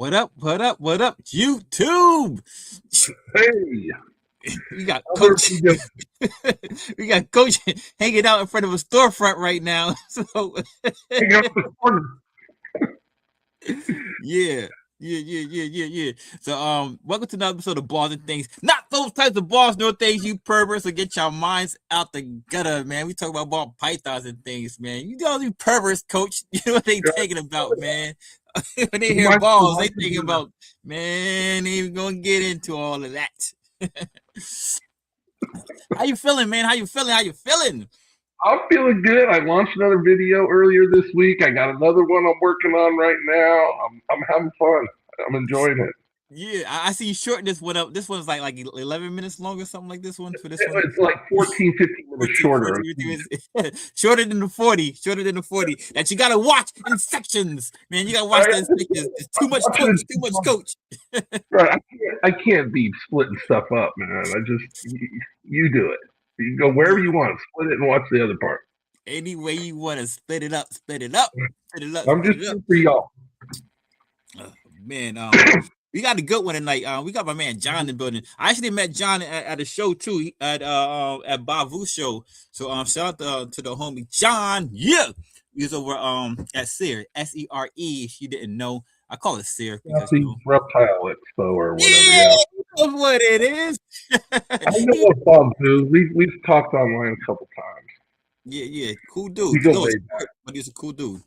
What up, YouTube? Hey, We got other Coach. video. We got Coach hanging out in front of a storefront right now. So Hang up the corner. yeah, yeah. So welcome to another episode of Balls and Things. Not those types of balls, no things, you perverts. So get your minds out the gutter, man. We talk about ball pythons and things, man. You know these perverts, Coach. You know what they thinking about, man. When they hear balls, they thinking about, man, they ain't gonna get into all of that. How you feeling, man? How you feeling? I'm feeling good. I launched another video earlier this week. I got another one I'm working on right now. I'm having fun. I'm enjoying it. Yeah, I see you shorten this one up. This one's like 11 minutes long or something like this one for this one. It's like 14, 15 minutes shorter. 14, shorter than the 40. Shorter than the 40 that you gotta watch in sections, man. You gotta watch that in sections. It's too much coach. Right. I can't be splitting stuff up, man. You do it. You can go wherever you want, split it and watch the other part. Any way you want to split it up. I'm just here for y'all. Man, we got a good one tonight. We got my man John in the building. I actually met John at a show too, at Bavu's show. So shout out to the homie John. Yeah, he was over at SEER, SERE. If you didn't know, I call it SEER because reptile expo or whatever. Yeah, that's what it is. I know what Bob do. We've talked online a couple times. Yeah, cool dude. But he's a cool dude.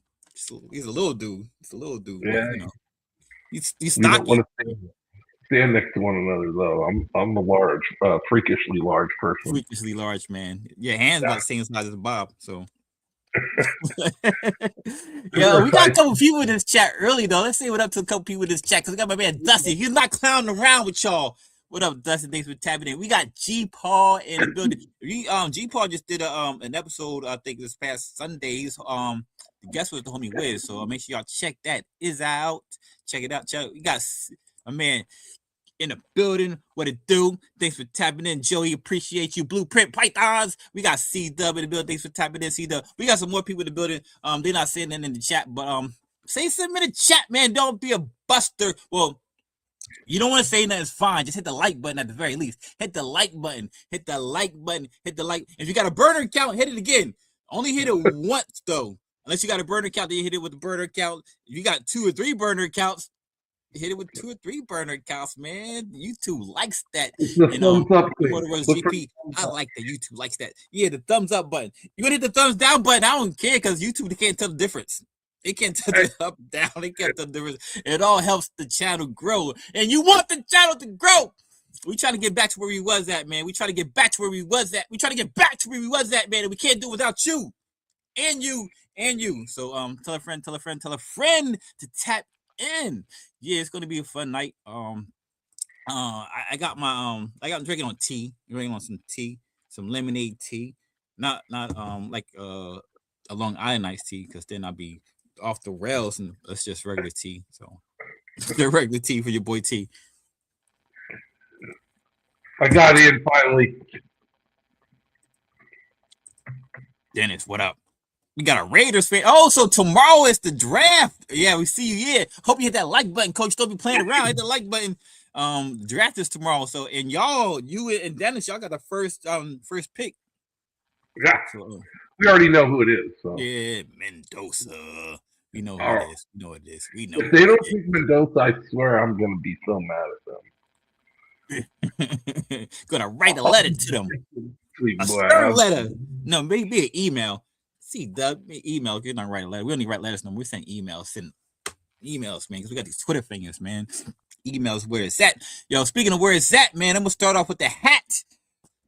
He's a little dude. Yeah. You know. He's stocky. We don't want to stand next to one another, though. I'm a large, freakishly large person. Freakishly large, man. Your hand's about the same size as Bob, so. Yeah, we got a couple people in this chat early, though. Let's say what up to a couple people in this chat, because we got my man Dusty. He's not clowning around with y'all. What up, Dusty? Thanks for tapping in. We got G Paul in the building. G Paul just did an episode, I think this past Sundays. The guest was the homie Wiz, so make sure y'all check that. Is out. Check it out. We got a man in the building. What it do? Thanks for tapping in, Joey. Appreciate you. Blueprint Pythons. We got C-Dub in the building. Thanks for tapping in, C-Dub. We got some more people in the building. They're not saying that in the chat, but say something in the chat, man. Don't be a buster. Well, you don't want to say nothing, it's fine. Just hit the like button at the very least. Hit the like button. Hit the like. If you got a burner account, hit it again. Only hit it once, though. Unless you got a burner account, then you hit it with the burner account. If you got 2 or 3 burner accounts, hit it with 2 or 3 burner accounts, man. YouTube likes that. Thumbs up GP, I like that YouTube likes that. Yeah, the thumbs up button. You gonna hit the thumbs down button? I don't care because YouTube, they can't tell the difference. They can't tell the up, down. They can't tell the difference. It all helps the channel grow. And you want the channel to grow. We trying to get back to where we was at, man. We trying to get back to where we was at, man. And we can't do it without you. And you. So tell a friend to tap in. Yeah, it's gonna be a fun night. I got my I'm drinking on tea. Drinking on some tea, some lemonade tea. Not like a Long Island iced tea, because then I'll be off the rails, and it's just regular tea. So the regular tea for your boy T. I got in finally. Dennis, what up? We got a Raiders fan. Oh, so tomorrow is the draft. Yeah, we see you. Yeah, hope you hit that like button, Coach. Don't be playing around. Hit the like button. Draft is tomorrow. So, and y'all, you and Dennis, y'all got the first pick. Yeah, so, we already know who it is. So. Yeah, Mendoza. We know who it is. We know. If they don't pick Mendoza, I swear I'm gonna be so mad at them. Gonna write a letter to them. A stern letter. No, maybe an email. See, Doug, email. If you're not writing a letter, we don't need to write letters no more. We're sending emails. Send emails, man, because we got these Twitter fingers, man. Emails where it's at. Yo, speaking of where it's at, man, I'm gonna start off with the hat.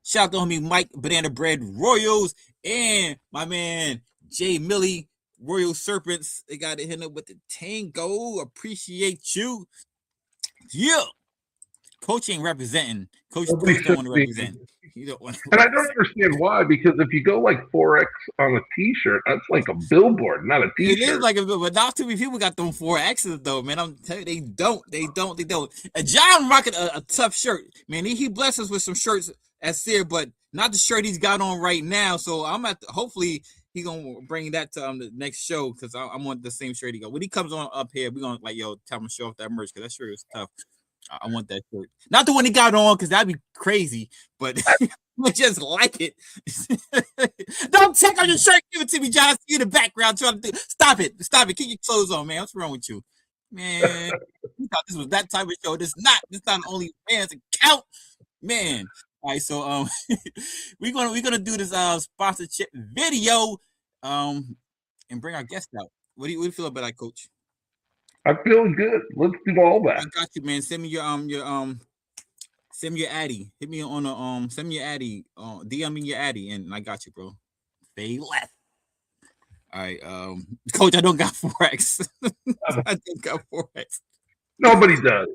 Shout out to homie Mike Banana Bread Royals and my man Jay Millie Royal Serpents. They got to hit up with the Tango. Appreciate you. Yeah. Coach ain't representing. Coach don't want to represent. And I don't understand why, because if you go like 4X on a t-shirt, that's like a billboard, not a t-shirt. It is like a billboard, but not too many people got them 4Xs though, man. I'm telling you, they don't. John rocking a tough shirt, man. He blessed us with some shirts at SEER, but not the shirt he's got on right now. So I'm hopefully he gonna bring that to the next show because I want the same shirt he got. When he comes on up here, we gonna like tell him to show off that merch because that shirt is tough. I want that shirt, not the one he got on because that'd be crazy, but just like it. Don't check on your shirt. Give it to me, John. I see you in the background trying to do. Stop it. Keep your clothes on, man. What's wrong with you, man? You thought this was that type of show. This not only fans account, man. All right, so we're gonna do this sponsorship video and bring our guest out. What do you feel about that, Coach? I'm feeling good. Let's do all that. I got you, man. Send me your send me your addy. Hit me on the send me your addy. DM me your addy, and I got you, bro. They left. All right, Coach. I don't got Forex. I don't got Forex. Nobody does.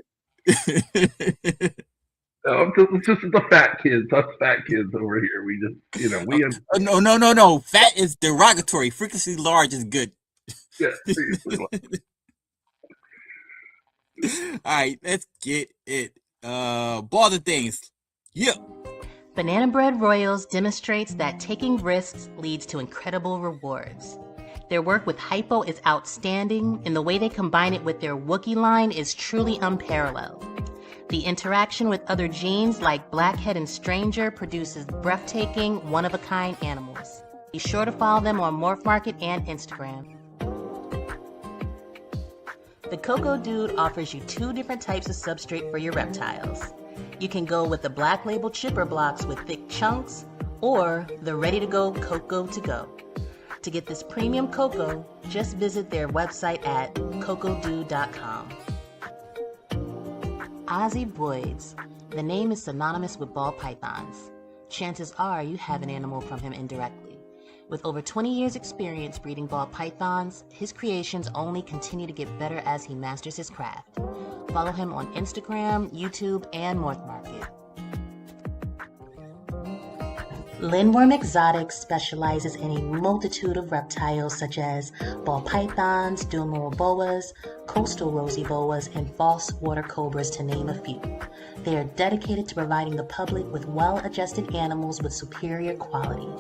It's just the fat kids. Us fat kids over here. We just, No. Fat is derogatory. Freakishly large is good. Yeah, seriously. All right, let's get it. Ball the things. Yeah. Banana Bread Royals demonstrates that taking risks leads to incredible rewards. Their work with Hypo is outstanding, and the way they combine it with their Wookiee line is truly unparalleled. The interaction with other genes like Blackhead and Stranger produces breathtaking, one-of-a-kind animals. Be sure to follow them on Morph Market and Instagram. The Cocoa Dude offers you 2 different types of substrate for your reptiles. You can go with the Black Label chipper blocks with thick chunks, or the ready-to-go Cocoa to go. To get this premium cocoa, just visit their website at cocodude.com. Ozyboids. The name is synonymous with ball pythons. Chances are you have an animal from him indirectly. With over 20 years experience breeding ball pythons, his creations only continue to get better as he masters his craft. Follow him on Instagram, YouTube, and Morph Market. Lindworm Exotics specializes in a multitude of reptiles such as ball pythons, duomoral boas, coastal rosy boas, and false water cobras, to name a few. They are dedicated to providing the public with well-adjusted animals with superior quality.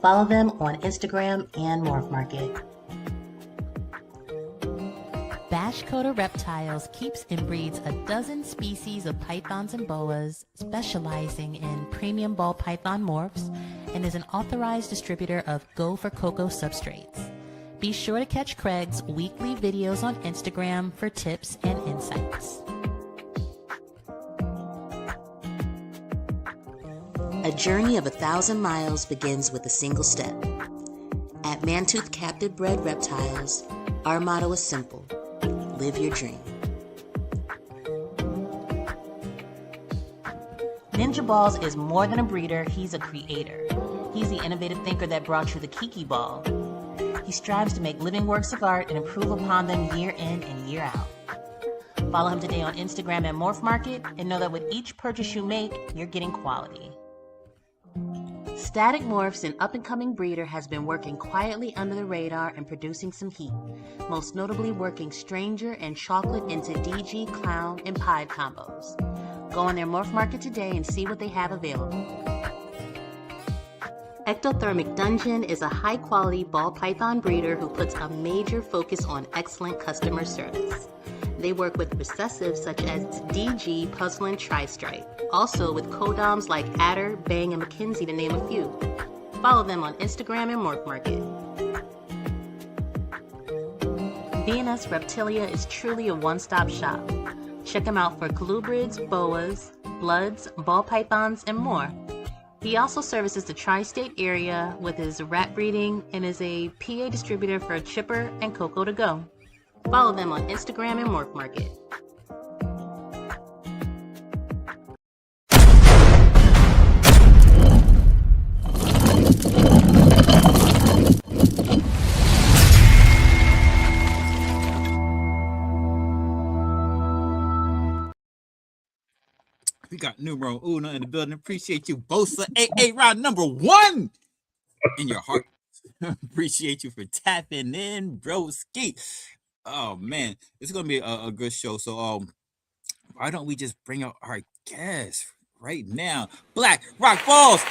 Follow them on Instagram and Morph Market. Bashcoda Reptiles keeps and breeds a dozen species of pythons and boas, specializing in premium ball python morphs, and is an authorized distributor of Go for Cocoa substrates. Be sure to catch Craig's weekly videos on Instagram for tips and insights. A journey of 1,000 miles begins with a single step. At Mantooth Captive Bred Reptiles, our motto is simple: live your dream. Ninja Balls is more than a breeder, he's a creator. He's the innovative thinker that brought you the Kiki Ball. He strives to make living works of art and improve upon them year in and year out. Follow him today on Instagram at Morph Market, and know that with each purchase you make, you're getting quality. Static Morphs, an up-and-coming breeder, has been working quietly under the radar and producing some heat, most notably working Stranger and Chocolate into DG, Clown, and Pied combos. Go on their Morph Market today and see what they have available. Ectothermic Dungeon is a high-quality ball python breeder who puts a major focus on excellent customer service. They work with recessives such as DG, Puzzle, and Tri-Stripe. Also with codoms like Adder, Bang, and McKinsey, to name a few. Follow them on Instagram and Morph Market. V&S Reptilia is truly a one-stop shop. Check him out for colubrids, boas, bloods, ball pythons, and more. He also services the tri-state area with his rat breeding and is a PA distributor for Chipper and Cocoa to Go. Follow them on Instagram and Morph Market. We got numero uno in the building. Appreciate you, Bosa. AA round number 1 in your heart. Appreciate you for tapping in, broski. Oh man, it's gonna be a good show. So why don't we just bring out our guest right now? Black Rock Balls.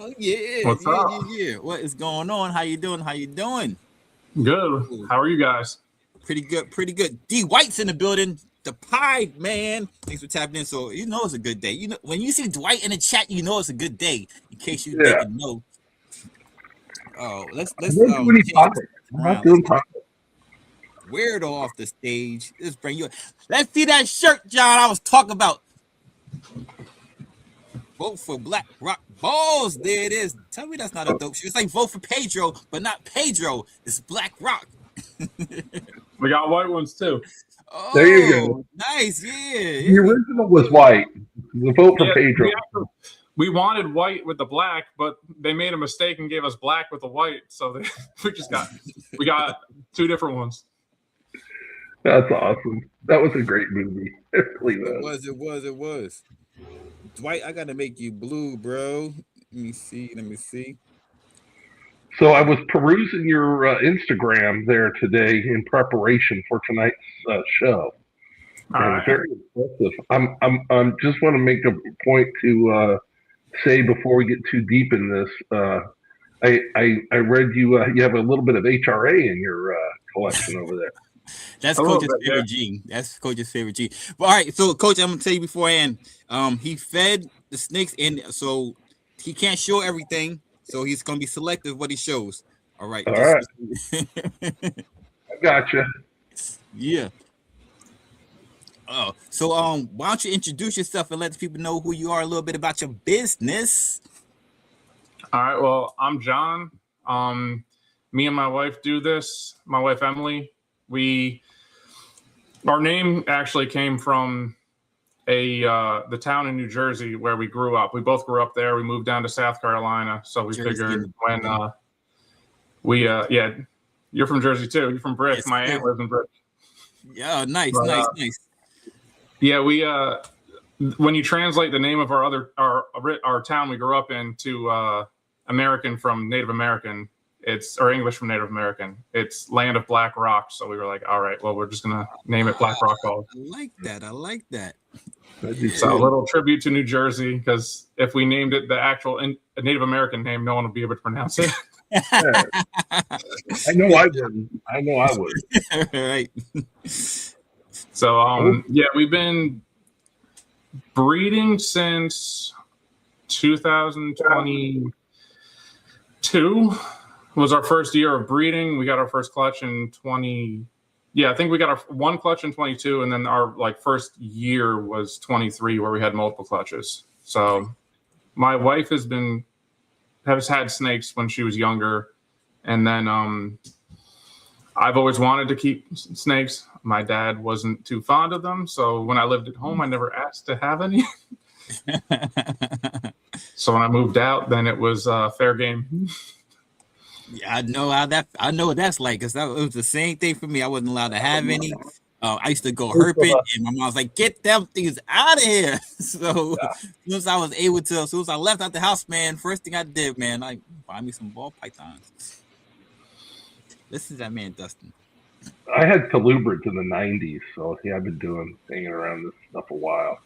Oh yeah, What's yeah, up? yeah, yeah. What is going on? How you doing? How you doing? Good. How are you guys? Pretty good, pretty good. D White's in the building. The Pie Man. Thanks for tapping in. So you know it's a good day. You know when you see Dwight in the chat, you know it's a good day. In case you Yeah. didn't know. Oh, let's I don't do any change topics. I'm not around. Let's doing get topics. Weirdo off the stage. Let's bring you. Let's see that shirt, John. I was talking about. Vote for Black Rock Balls. There it is. Tell me that's not a dope shirt. It's like vote for Pedro, but not Pedro. It's Black Rock. We got white ones too. There you go. Oh, nice. Yeah. The original was white. The vote for Yeah, Pedro. we wanted white with the black, but they made a mistake and gave us black with the white. So we got two different ones. That's awesome. That was a great movie. It really was. It was. Dwight, I gotta make you blue, bro. Let me see. So I was perusing your Instagram there today in preparation for tonight's show. All And right. very impressive. I'm just want to make a point to say before we get too deep in this. I read you have a little bit of HRA in your collection over there. That's A little Coach's bit, favorite gene. That's Coach's favorite gene. But all right, so Coach, I'm gonna tell you beforehand. He fed the snakes, and so he can't show everything. So he's gonna be selective what he shows. All right. All right. I gotcha. Yeah. Oh, so why don't you introduce yourself and let the people know who you are, a little bit about your business. All right. Well, I'm John. Me and my wife do this. My wife Emily. Our name actually came from the town in New Jersey where we grew up. We both grew up there. We moved down to South Carolina, so we Jersey. figured when you're from Jersey too. You're from Brick. Yes, My yeah. aunt lives in Brick. Yeah, nice, But, nice. Yeah, we when you translate the name of our town we grew up in to American from Native American, or English from Native American, it's Land of Black Rock. So we were like, all right, well, we're just gonna name it Black Rock Falls. I like that. So a little tribute to New Jersey, because if we named it the actual Native American name, no one would be able to pronounce it. Yeah. I know I would. Right. So we've been breeding since 2022 was our first year of breeding. We got our first clutch in I think we got our one clutch in 22, and then our first year was 23, where we had multiple clutches. So my wife has had snakes when she was younger, and then I've always wanted to keep snakes. My dad wasn't too fond of them, so when I lived at home, I never asked to have any. So when I moved out, then it was fair game. Yeah, I know what that's like, because it was the same thing for me. I wasn't allowed to have any. I used to go herping, and my mom was like, "Get them things out of here." So as soon as I was able to, as soon as I left out the house, man, first thing I did, man, I buy me some ball pythons. This is that man, Dustin. I had colubrids in the 90s, so yeah, I've been hanging around this stuff a while.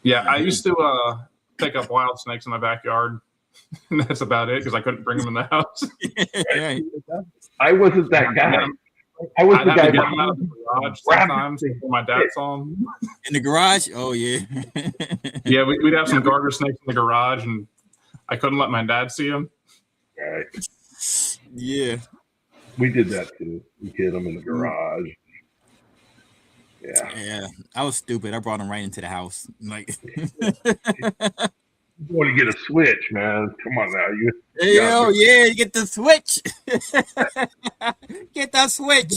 Yeah, I used to pick up wild snakes in my backyard. And that's about it, because I couldn't bring them in the house. Right. I wasn't that guy. I was the I'd guy have to get them out of the garage sometimes before my dad saw them. In the garage? Oh, yeah. Yeah, we'd have some garter snakes in the garage, and I couldn't let my dad see them. Right. Yeah. We did that too. We hid them in the garage. Yeah. I was stupid. I brought them right into the house. Like, You want to get a switch, man. Come on now. hell yeah, you get the switch. Get that switch.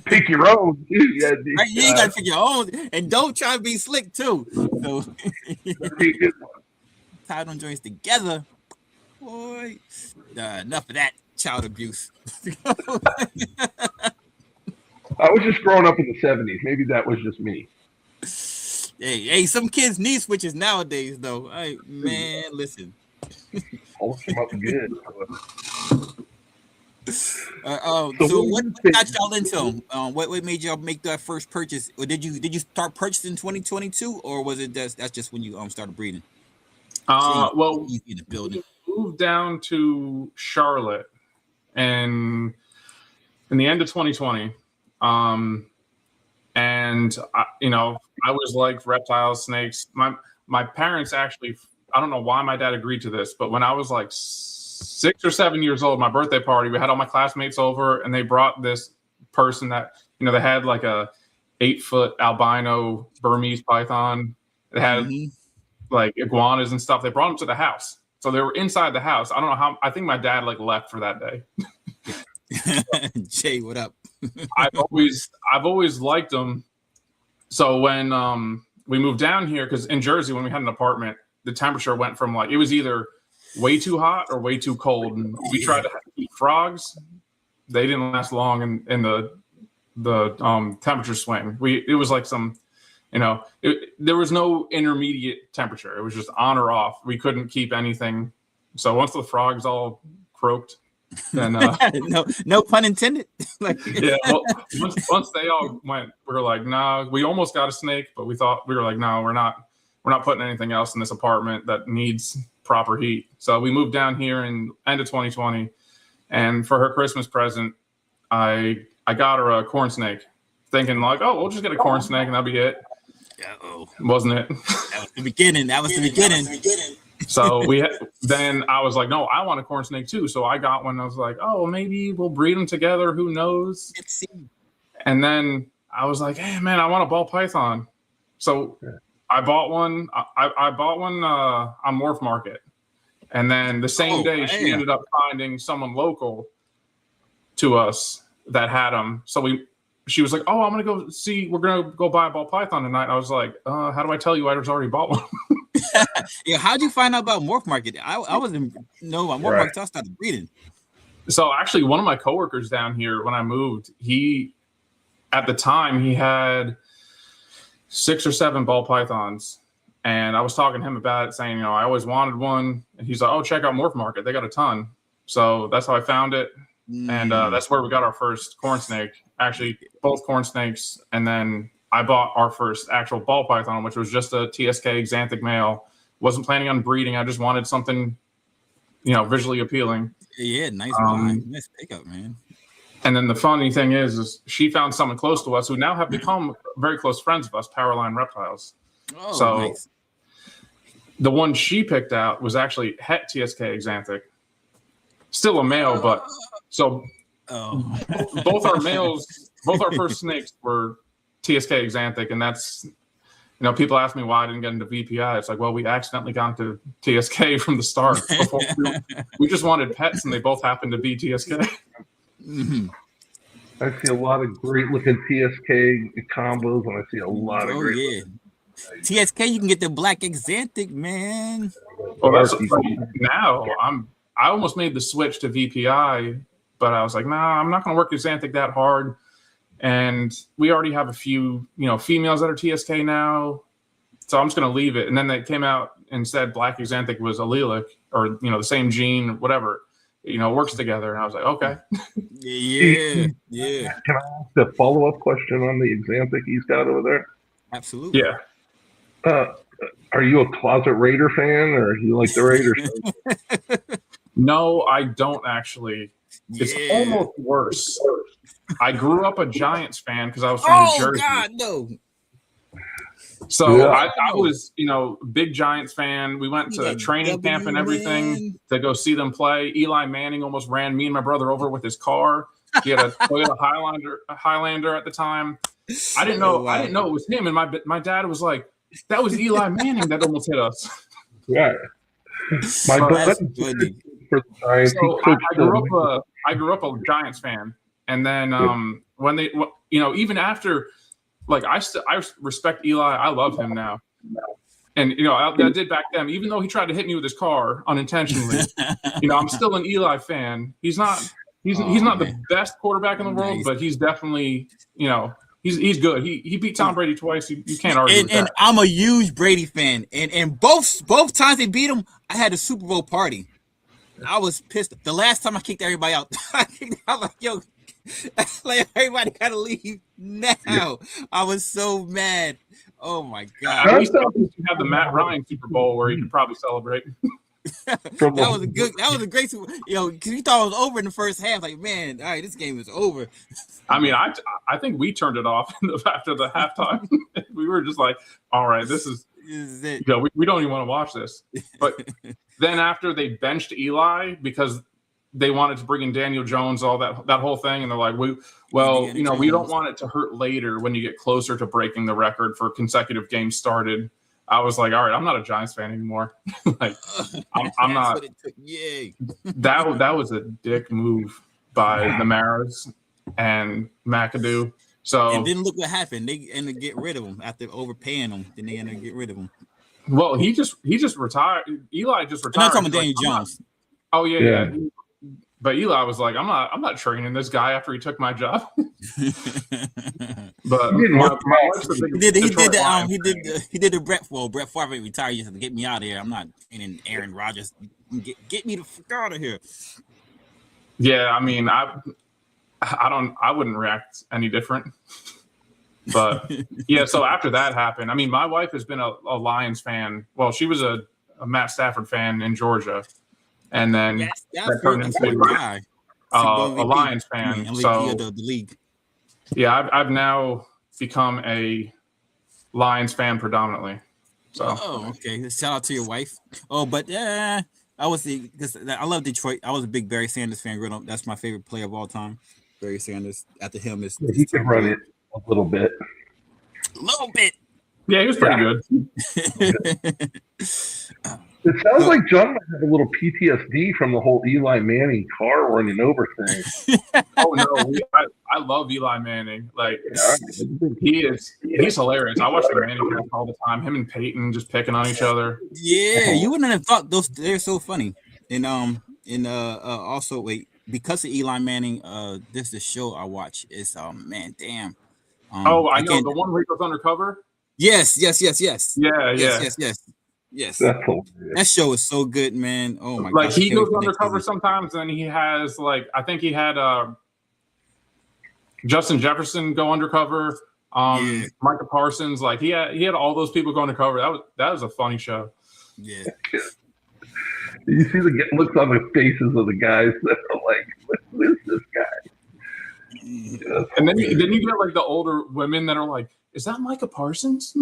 Pick your own. Yeah, Right, you gotta pick your own, and don't try to be slick too. So tie them joints together. Boy, enough of that child abuse. I was just growing up in the 70s. Maybe that was just me. Hey, some kids need switches nowadays, though. Man, listen. All came up good. So what got y'all into them? What made y'all make that first purchase? Or did you start purchasing in 2022, or was it that's just when you started breeding? Well, easy in the building. we moved down to Charlotte, and in the end of 2020, and I was like reptiles, snakes. My parents actually, I don't know why my dad agreed to this, but when I was like 6 or 7 years old, my birthday party, we had all my classmates over, and they brought this person that they had like a 8-foot albino Burmese python. It had like iguanas and stuff. They brought them to the house, so they were inside the house. I don't know how. I think my dad like left for that day. Jay, what up? I've always liked them. So when we moved down here, because in Jersey when we had an apartment, the temperature went from like it was either way too hot or way too cold, and we tried to eat frogs. They didn't last long in the temperature swing. It was like some, there was no intermediate temperature. It was just on or off. We couldn't keep anything. So once the frogs all croaked, then no pun intended. Yeah. Well, once they all went, we were like, nah. We almost got a snake, but we were like, no, we're not putting anything else in this apartment that needs proper heat. So we moved down here in end of 2020, and for her Christmas present, I got her a corn snake, thinking like, oh, we'll just get a corn snake and that'll be it. Wasn't it? That was the beginning. So then I was like, no, I want a corn snake too. So I got one. I was like, oh, maybe we'll breed them together. Who knows? And then I was like, hey man, I want a ball python. So I bought one. I bought one on Morph Market. And then the same day she ended up finding someone local to us that had them. So she was like, oh, I'm going to go see, we're going to go buy a ball python tonight. I was like, how do I tell you I just already bought one? Yeah, how'd you find out about Morph Market? I wasn't know about Morph Market until I started breeding. So actually, one of my coworkers down here, when I moved, at the time, he had 6 or 7 ball pythons. And I was talking to him about it, saying, I always wanted one. And he's like, oh, check out Morph Market. They got a ton. So that's how I found it. And that's where we got our first corn snake. Actually, both corn snakes. And then I bought our first actual ball python, which was just a TSK Xanthic male. Wasn't planning on breeding. I just wanted something, visually appealing. Yeah, nice one. Nice pickup, man. And then the funny thing is she found someone close to us who now have become very close friends of us, Powerline Reptiles. Oh, so nice. The one she picked out was actually Het TSK Xanthic. Still a male, but so both our males, both our first snakes were TSK Xanthic, and that's, people ask me why I didn't get into VPI. It's like, well, we accidentally got into TSK from the start. Before we just wanted pets, and they both happened to be TSK. Mm-hmm. I see a lot of great looking TSK combos, and I see a lot of great. TSK, you can get the black Xanthic, man. Well, that's now I almost made the switch to VPI, but I was like, nah, I'm not going to work Xanthic that hard. And we already have a few, females that are TSK now. So I'm just going to leave it. And then they came out and said black Xanthic was allelic, or, the same gene, whatever, works together. And I was like, okay. Yeah. Can I ask a follow-up question on the Xanthic he's got over there? Absolutely. Yeah. Are you a closet Raider fan, or do you like the Raiders? No, I don't actually. It's almost worse. I grew up a Giants fan because I was from New Jersey. Oh God, no! So I was, big Giants fan. We went to training camp and everything to go see them play. Eli Manning almost ran me and my brother over with his car. He had a Toyota Highlander at the time. I didn't know it was him, and my dad was like, "That was Eli Manning that almost hit us." Yeah, my brother for the Giants. So I grew up a Giants fan, and then when they, even after, like I respect Eli. I love him now, and I did back then. Even though he tried to hit me with his car unintentionally, I'm still an Eli fan. He's not the best quarterback in the world, but he's definitely he's good. He beat Tom Brady twice. You can't argue with that. And I'm a huge Brady fan. And both times they beat him, I had a Super Bowl party. I was pissed. The last time I kicked everybody out, I was like, yo, Like everybody gotta leave now. I was so mad. Oh my god. At least you have the Matt Ryan Super Bowl where you could probably celebrate. That was a great, because you thought it was over in the first half. Like, man, all right, this game is over. I mean, I think we turned it off after the halftime. We were just like, all right, this is it. We don't even want to watch this. But then after they benched Eli because they wanted to bring in Daniel Jones, all that whole thing, and they're like, we don't want it to hurt later when you get closer to breaking the record for consecutive games started. I was like, all right, I'm not a Giants fan anymore. Like, I'm not. Yay! That was a dick move by the Maras and McAdoo. So and then look what happened. They ended up getting rid of him after overpaying him. Then they ended up getting rid of him. Well, he just retired. Eli just retired. I'm talking about Daniel Jones. Oh yeah. But Eli was like, I'm not training this guy after he took my job. But he did the Brett Favre retired just to get me out of here. I'm not training Aaron Rodgers. Get me the fuck out of here. Yeah, I mean, I wouldn't react any different. But yeah, so after that happened, I mean, my wife has been a Lions fan. Well, she was a Matt Stafford fan in Georgia. And then that turned into a Lions fan. So the league. Yeah, I've now become a Lions fan predominantly. So okay. Shout out to your wife. Oh, but I love Detroit. I was a big Barry Sanders fan growing up. That's my favorite player of all time. Barry Sanders. After him is he can run it a little bit. A little bit. Yeah, he was pretty good. It sounds like John might have a little PTSD from the whole Eli Manning car running over thing. Oh no, I love Eli Manning. Like he's hilarious. I watch the Manning cast all the time. Him and Peyton just picking on each other. Yeah, you wouldn't have thought they're so funny. And also because of Eli Manning, this is the show I watch. It's man, damn. I know the one where he goes undercover. Yes. Yeah. Yes, that show is so good, man. Oh my god! Like he goes undercover sometimes, and he has I think he had Justin Jefferson go undercover. Micah Parsons, he had all those people go undercover. That was a funny show. Yeah. You see the looks on the faces of the guys that are like, "Who is this guy?" And then you get the older women that are like, "Is that Micah Parsons?"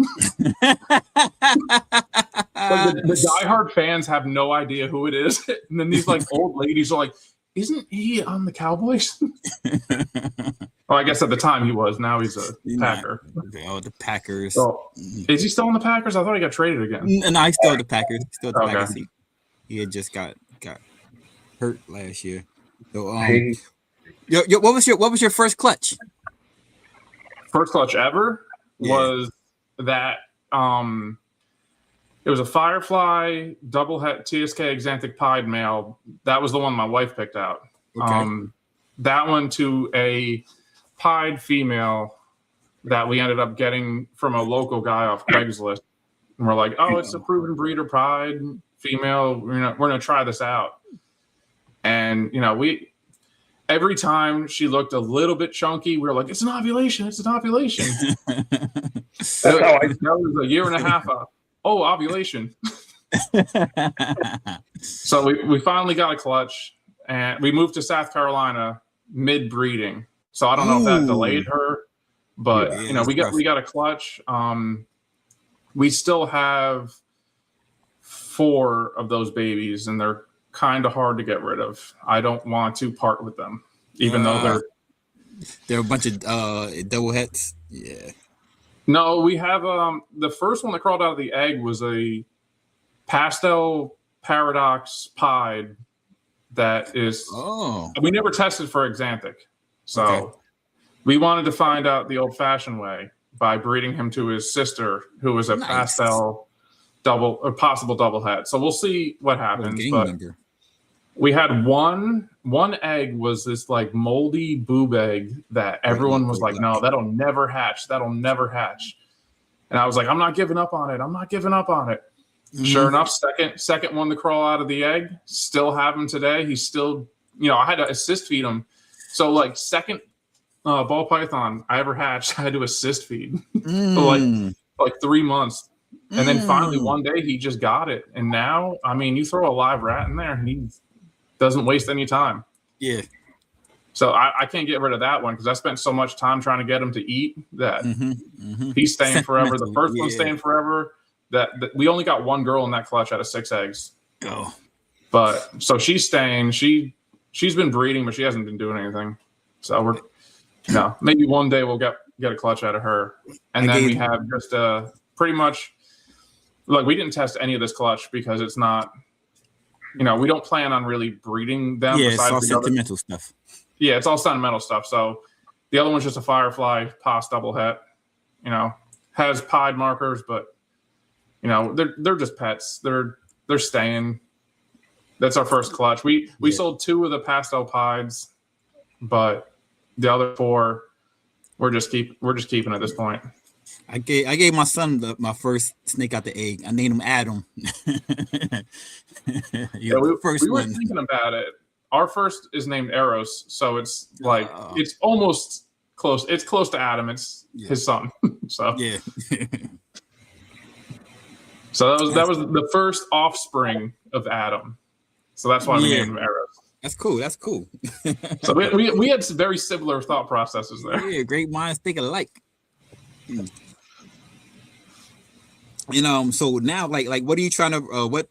The diehard fans have no idea who it is, and then these old ladies are like, "Isn't he on the Cowboys?" Well, I guess at the time he was. Now he's a Packer. The Packers. So, is he still on the Packers? I thought he got traded again. No, he's still the Packers. Packers. He had just got hurt last year. So, what was your first clutch? First clutch ever was that it was a Firefly double het TSK Xanthic Pied male. That was the one my wife picked out. Okay. That one to a pied female that we ended up getting from a local guy off Craigslist. And we're like, oh, it's a proven breeder pied female. We're gonna try this out. And every time she looked a little bit chunky, we were like, it's an ovulation. It's an ovulation. That was a year and a half up. Oh, ovulation. So we finally got a clutch, and we moved to South Carolina mid-breeding. So I don't know if that delayed her, but we got a clutch. We still have 4 of those babies, and they're kind of hard to get rid of. I don't want to part with them, even though they're a bunch of double hets. Yeah. No, we have the first one that crawled out of the egg was a pastel paradox pied that is. Oh. We never tested for Xanthic, so we wanted to find out the old-fashioned way by breeding him to his sister, who was a pastel possible double het. So we'll see what happens. But we had one egg was this moldy boob egg that everyone was like, no, that'll never hatch. That'll never hatch. And I was like, I'm not giving up on it. I'm not giving up on it. Mm-hmm. Sure enough, second one to crawl out of the egg. Still have him today. He's still, I had to assist feed him. So second ball python I ever hatched, I had to assist feed for Mm. like 3 months. And then finally Mm. one day he just got it. And now, I mean, you throw a live rat in there and he doesn't waste any time. Yeah. So I can't get rid of that one because I spent so much time trying to get him to eat that he's staying forever. The first one's staying forever. That we only got one girl in that clutch out of 6 eggs. Oh. But so she's staying. She's been breeding, but she hasn't been doing anything. So we're maybe one day we'll get a clutch out of her. And then we have just pretty much like we didn't test any of this clutch because it's not, we don't plan on really breeding them. Yeah, it's all sentimental stuff. Yeah, it's all sentimental stuff. So the other one's just a Firefly Pos double het. Has pied markers, but they're just pets. They're staying. That's our first clutch. We sold 2 of the pastel pieds, but the other 4 we're just keeping at this point. I gave my son my first snake out the egg. I named him Adam. We were thinking about it. Our first is named Eros, so it's like it's almost close. It's close to Adam. It's his son. So yeah. So that was the first offspring of Adam. So that's why we named him Eros. That's cool. So we had some very similar thought processes there. Yeah, great minds think alike. So now, like, what are you trying to? What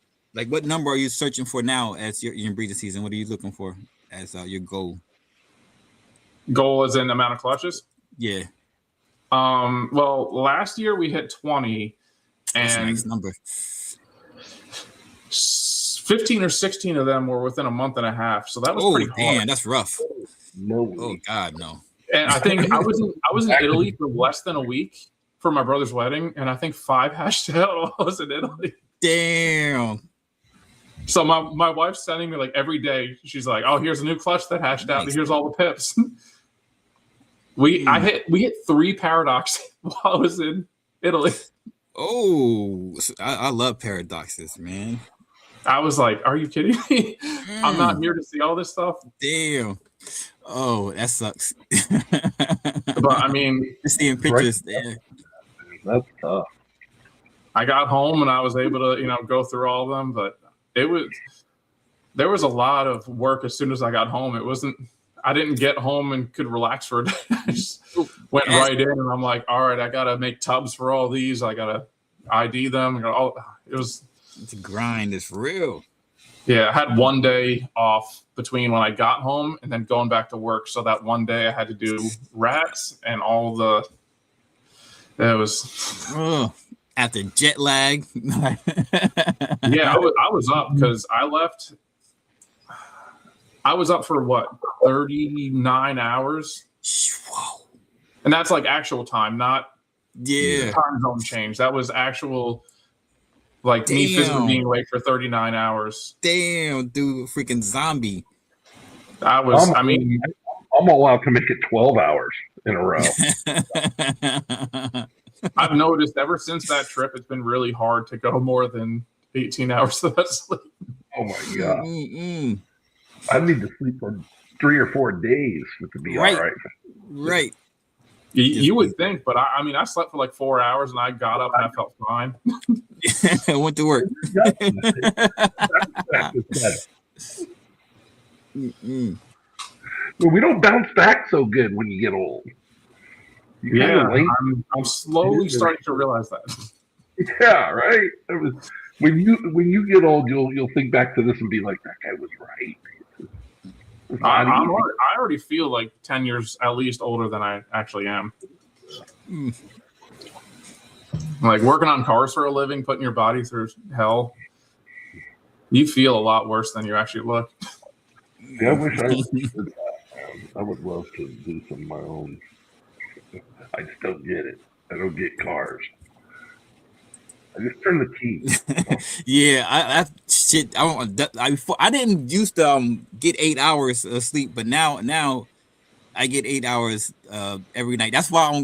number are you searching for now as your breeding season? What are you looking for as your goal? Goal is in amount of clutches. Yeah. Well, last year we hit 20, and that's a nice number. 15 or 16 of them were within a month and a half. So that was pretty hard. Damn, that's rough. No. Oh God, no. And I think I was in Italy for less than a week for my brother's wedding, and I think 5 hatched out while I was in Italy. Damn. So my wife's sending me like every day. She's like, "Oh, here's a new clutch that hatched out. And here's all the pips." we hit 3 paradoxes while I was in Italy. Oh, I love paradoxes, man. I was like, "Are you kidding me? I'm not here to see all this stuff." Damn. Oh, that sucks. But I mean, just seeing pictures there. That's tough. I got home and I was able to, go through all of them, but there was a lot of work as soon as I got home. I didn't get home and could relax for a day. I just went right in and I'm like, all right, I got to make tubs for all these. I got to ID them. It's a grind. It's real. Yeah. I had one day off between when I got home and then going back to work. So that one day I had to do rats and it was after jet lag. Yeah, I was up because I left. I was up for 39 hours. Whoa. And that's like actual time, not time zone change. That was actual, like me physically being awake for 39 hours. Damn, dude, freaking zombie. I'm allowed to make it 12 hours in a row. I've noticed ever since that trip, it's been really hard to go more than 18 hours of that sleep. Oh my God. I need to sleep for 3 or 4 days to be all right. Right. You would think, but I slept for like 4 hours and I got up and I felt fine. I went to work. Well, we don't bounce back so good when you get old. I'm slowly starting to realize that. Yeah, right. When you get old, you'll think back to this and be like, that guy was right. I already feel like 10 years at least older than I actually am. Like working on cars for a living, putting your body through hell. You feel a lot worse than you actually look. Yeah, I wish I would love to do some of my own. I just don't get it. I don't get cars. I just turn the key. Yeah, I didn't used to get 8 hours of sleep, but now I get 8 hours every night. That's why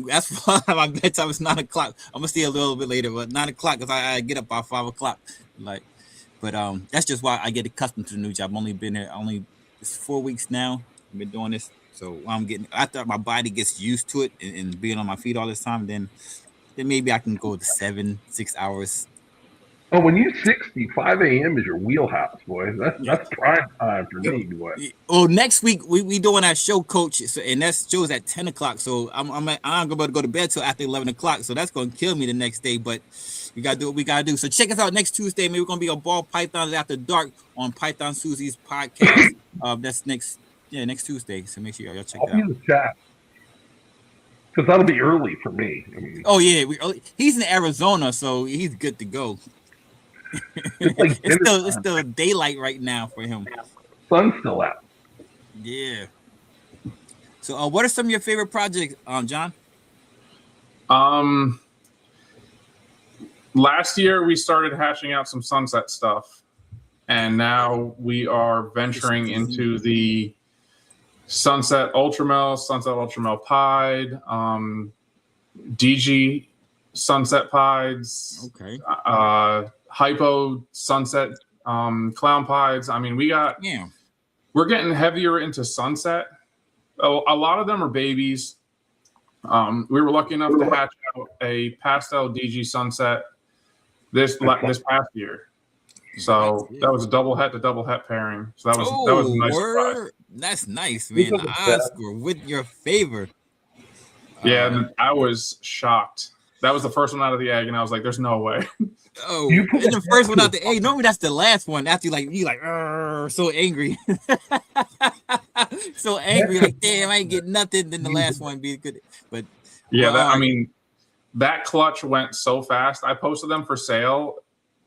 my bedtime is 9 o'clock. I'm gonna stay a little bit later, but 9 o'clock because I get up by 5 o'clock. But that's just why I get accustomed to the new job. I've only been here it's 4 weeks now. I've been doing this So I'm getting after my body gets used to it and being on my feet all this time, then maybe I can go to 6 hours. Oh, when you're 60, 5 a.m. is your wheelhouse, boy. That's prime time for me, boy. Well, next week we doing our show, coach, so, and that show's at 10 o'clock. So I'm gonna go to bed till after 11 o'clock. So that's gonna kill me the next day. But we gotta do what we gotta do. So check us out next Tuesday. Maybe we're gonna be on Ball Pythons After Dark on Python Susie's podcast. That's next Tuesday. So make sure y'all check that out. I'll be in the chat because that'll be early for me. I mean, oh yeah, he's in Arizona, so he's good to go. It's still daylight right now for him. Sun's still out. Yeah. So, what are some of your favorite projects, John? Last year we started hashing out some sunset stuff, and now we are venturing into the Sunset Ultramel Pied, DG Sunset Pieds. Okay. Hypo Sunset Clown Pieds. I mean, we're getting heavier into sunset. A lot of them are babies. We were lucky enough to hatch out a pastel DG Sunset this past year. So that was a double het to double het pairing. So that was a nice surprise. That's nice, man. The odds were with your favor. Yeah, I was shocked. That was the first one out of the egg, and I was like, "There's no way." Oh, and the first one out the egg. Normally that's the last one. After you like so angry, so angry. Like, damn, I ain't get nothing. Then the last one be good. But yeah, I mean, that clutch went so fast. I posted them for sale,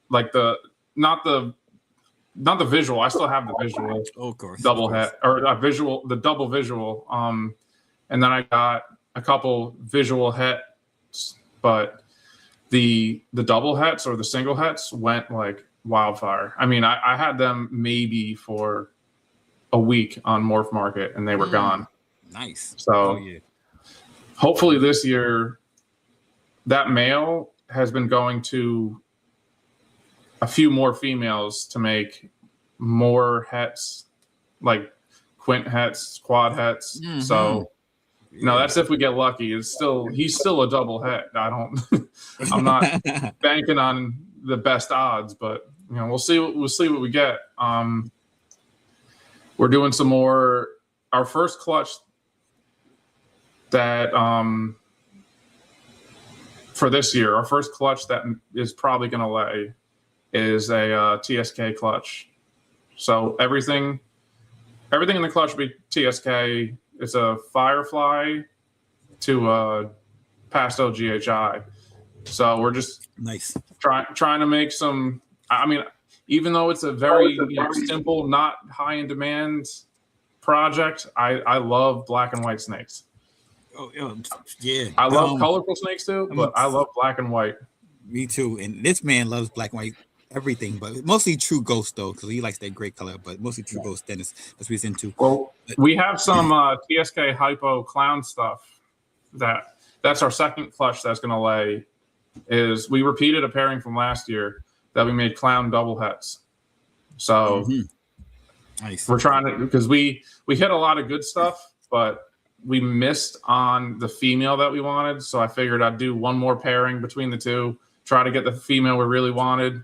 like not the visual. I still have the visual. Oh, of course. Double het or a visual, the double visual. And then I got a couple visual hets, but the double hets or the single hets went like wildfire. I mean, I had them maybe for a week on Morph Market and they were gone. Nice. So hopefully this year that male has been going to a few more females to make more hets, like quint hets, quad hets. Mm-hmm. So no, that's if we get lucky. He's still a double het. I'm not banking on the best odds, but we'll see what we get. We're doing some more. Our first clutch that for this year, our first clutch that is probably going to lay is a TSK clutch. So everything in the clutch will be TSK. It's a Firefly to a Pastel GHI. So we're just trying to make some. I mean, even though it's a very simple, not high in demand project, I love black and white snakes. Oh yeah, I love colorful snakes too, but I love black and white. Me too. And this man loves black and white everything, but mostly True Ghost though, because he likes that gray color. But mostly True Ghost. Dennis, that's what he's into. Well, we have some TSK Hypo Clown stuff. That's our second clutch that's going to lay. Is we repeated a pairing from last year that we made clown double hets. So nice. We're trying to, because we hit a lot of good stuff, but we missed on the female that we wanted. So I figured I'd do one more pairing between the two, try to get the female we really wanted.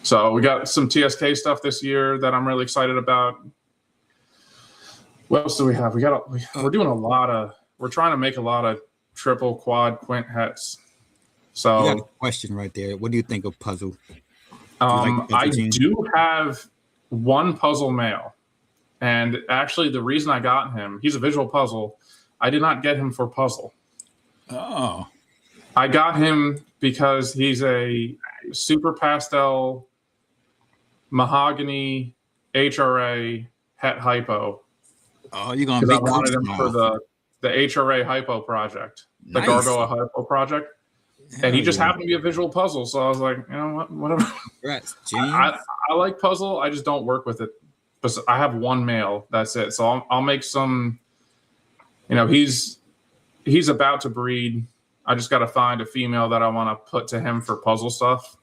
So we got some TSK stuff this year that I'm really excited about. What else do we have? We're doing we're trying to make a lot of triple, quad, quint hets. So you got a question right there. What do you think of puzzle? I do have one puzzle male. And actually the reason I got him, he's a visual puzzle. I did not get him for puzzle. Oh. I got him because he's a super pastel mahogany HRA het hypo. Oh, you're gonna be I wanted him for the HRA hypo project, the Gargoyle hypo project, and he just happened to be a visual puzzle. So I was like, you know what, whatever. Congrats, I like puzzle. I just don't work with it. But I have one male. That's it. So I'll make some. He's about to breed. I just got to find a female that I want to put to him for puzzle stuff.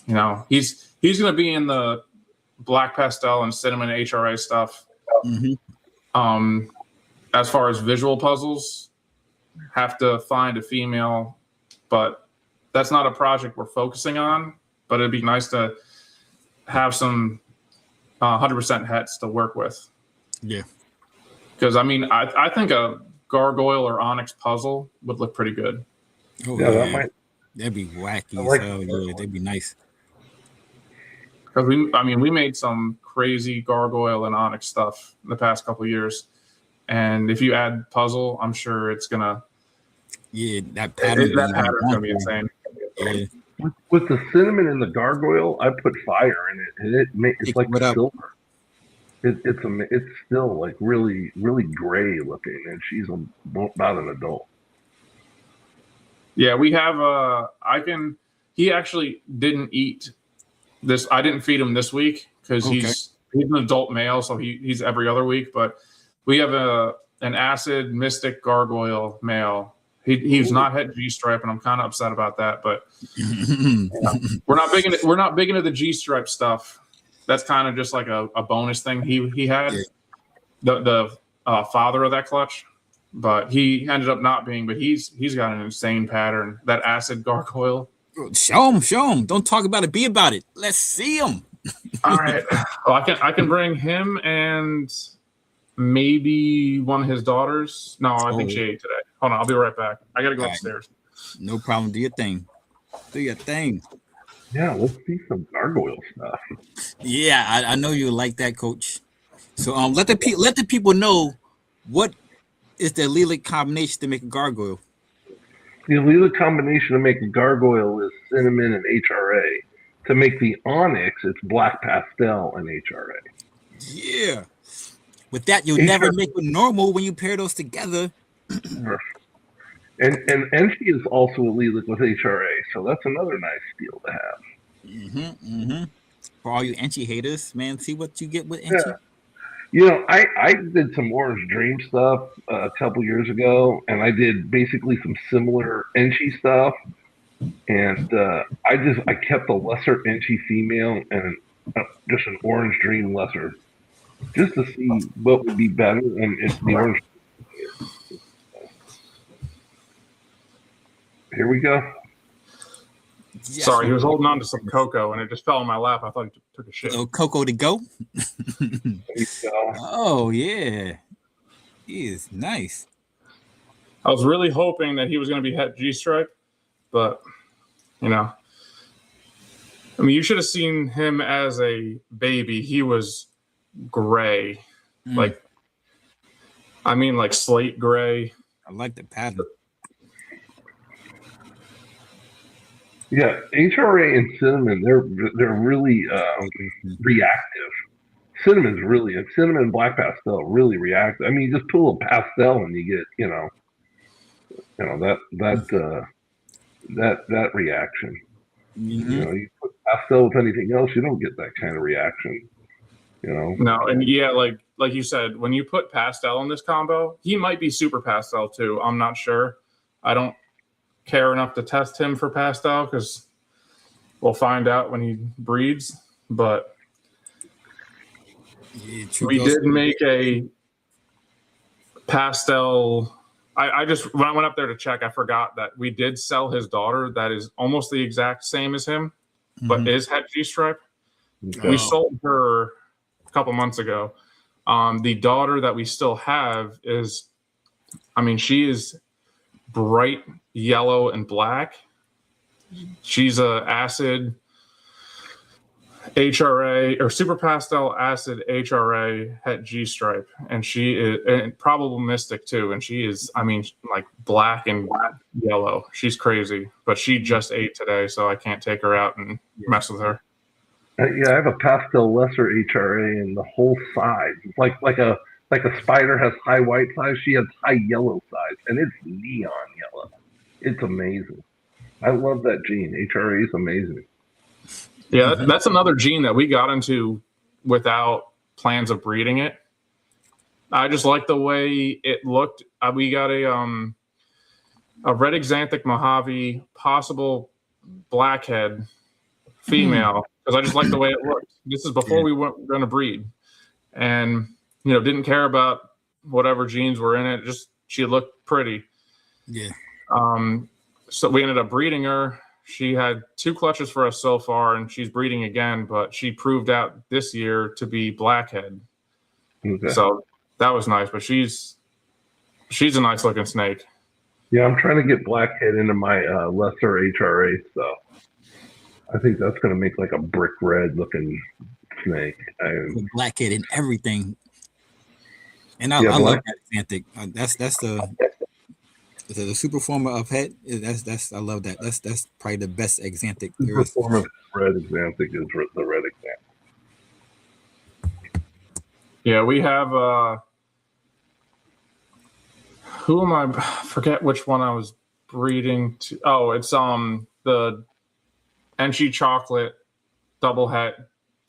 He's going to be in the black pastel and cinnamon HRA stuff. Mm-hmm. As far as visual puzzles, have to find a female, but that's not a project we're focusing on. But it'd be nice to have some 100% hets to work with. Yeah. Because I mean, I think a gargoyle or onyx puzzle would look pretty good. Oh, Yeah, yeah. That'd be wacky like as hell. Yeah, that'd be nice. Because we made some crazy gargoyle and onyx stuff in the past couple of years, and if you add puzzle, I'm sure it's gonna. Yeah, that pattern's gonna be insane. Yeah. With the cinnamon and the gargoyle, I put fire in it, and it's like silver. It's still like really, really gray looking, and she's not an adult. Yeah, we have he actually didn't eat this. I didn't feed him this week because he's an adult male, so he's every other week. But we have an acid mystic gargoyle male. He's not het G stripe, and I'm kind of upset about that. But we're not big into the G stripe stuff. That's kind of just like a bonus thing he had. Yeah. The father of that clutch. But he ended up not being. But he's got an insane pattern. That acid gargoyle. Show him. Don't talk about it. Be about it. Let's see him. All right. Well, I can bring him and maybe one of his daughters. No, I think she ate today. Hold on, I'll be right back. I gotta go upstairs. No problem. Do your thing. Yeah, let's see some gargoyle stuff. Yeah, I know you like that, Coach. So let the people know what is the allelic combination to make a gargoyle. The allelic combination to make a gargoyle is cinnamon and HRA. To make the onyx, it's black pastel and HRA. Yeah. With that, you'll never make a normal when you pair those together. And she is also allelic with HRA, so that's another nice deal to have. For all you Enchi haters, man, see what you get with Enchi. Yeah. You know, I did some Orange Dream stuff a couple years ago, and I did basically some similar Enchi stuff. And I kept a lesser Enchi female and just an Orange Dream lesser, just to see what would be better. And it's the Orange. Here we go. Yes. Sorry, he was holding on to some cocoa and it just fell in my lap. I thought he took a shit. Oh, cocoa to go? Oh, yeah. He is nice. I was really hoping that he was going to be het G-stripe, but, you know. I mean, you should have seen him as a baby. He was gray. Like slate gray. I like the pattern. Yeah, HRA and cinnamon, they're really reactive. Cinnamon and black pastel really reactive. I mean, you just put a little pastel and you get, that reaction. Mm-hmm. You know, you put pastel with anything else, you don't get that kind of reaction. You know. No, and yeah, like you said, when you put pastel in this combo, he might be super pastel too. I'm not sure. I don't care enough to test him for pastel because we'll find out when he breeds. But we did make a pastel. I just, when I went up there to check, I forgot that we did sell his daughter that is almost the exact same as him, but is het G-stripe. Okay. We sold her a couple months ago. The daughter that we still have is, she is bright yellow and black. She's a acid HRA or super pastel acid HRA het G-stripe, and she is and probabilistic too. And she is, like black and yellow. She's crazy, but she just ate today, so I can't take her out and mess with her. Yeah, I have a pastel lesser HRA in the whole size. It's like a spider has high white size. She has high yellow size, and it's neon yellow. It's amazing. I love that gene. HRA is amazing. Yeah, that's another gene that we got into without plans of breeding it. I just like the way it looked. We got a red exanthic Mojave, possible blackhead female because I just like the way it looked. This is before we were going to breed, and didn't care about whatever genes were in it. Just she looked pretty. Yeah. So we ended up breeding her. She had 2 clutches for us so far, and she's breeding again. But she proved out this year to be blackhead. Okay. So that was nice. But she's a nice looking snake. Yeah, I'm trying to get blackhead into my lesser HRA stuff. I think that's going to make like a brick red looking snake. Blackhead and everything. And I love that Xanthic. That's the super form of het. That's I love that. That's probably the best Xanthic. Super form of red Xanthic is the red Xanthic. Yeah, we have who am I? Forget which one I was breeding to. Oh, it's the Enchi Chocolate double het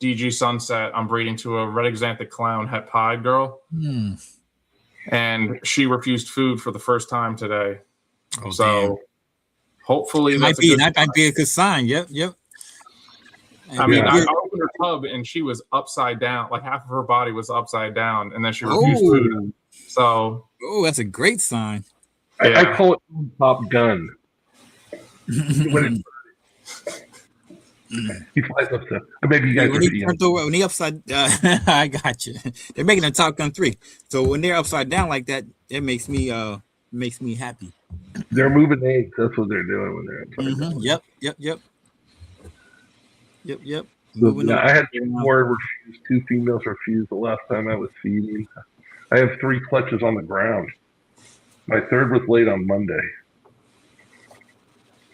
DG Sunset. I'm breeding to a red Xanthic clown het pied girl. And she refused food for the first time today. Oh, so hopefully that might be a good sign. Yep. I mean, I opened her tub and she was upside down. Like half of her body was upside down, and then she refused food. So, that's a great sign. I call it Top Gun. He flies up to. Maybe you guys when he upside. I got you. They're making a Top Gun 3. So when they're upside down like that, it makes me happy. They're moving eggs. That's what they're doing when they're upside down. Yep. So, I had 2 more refused. 2 females refused the last time I was feeding. I have 3 clutches on the ground. My 3rd was late on Monday.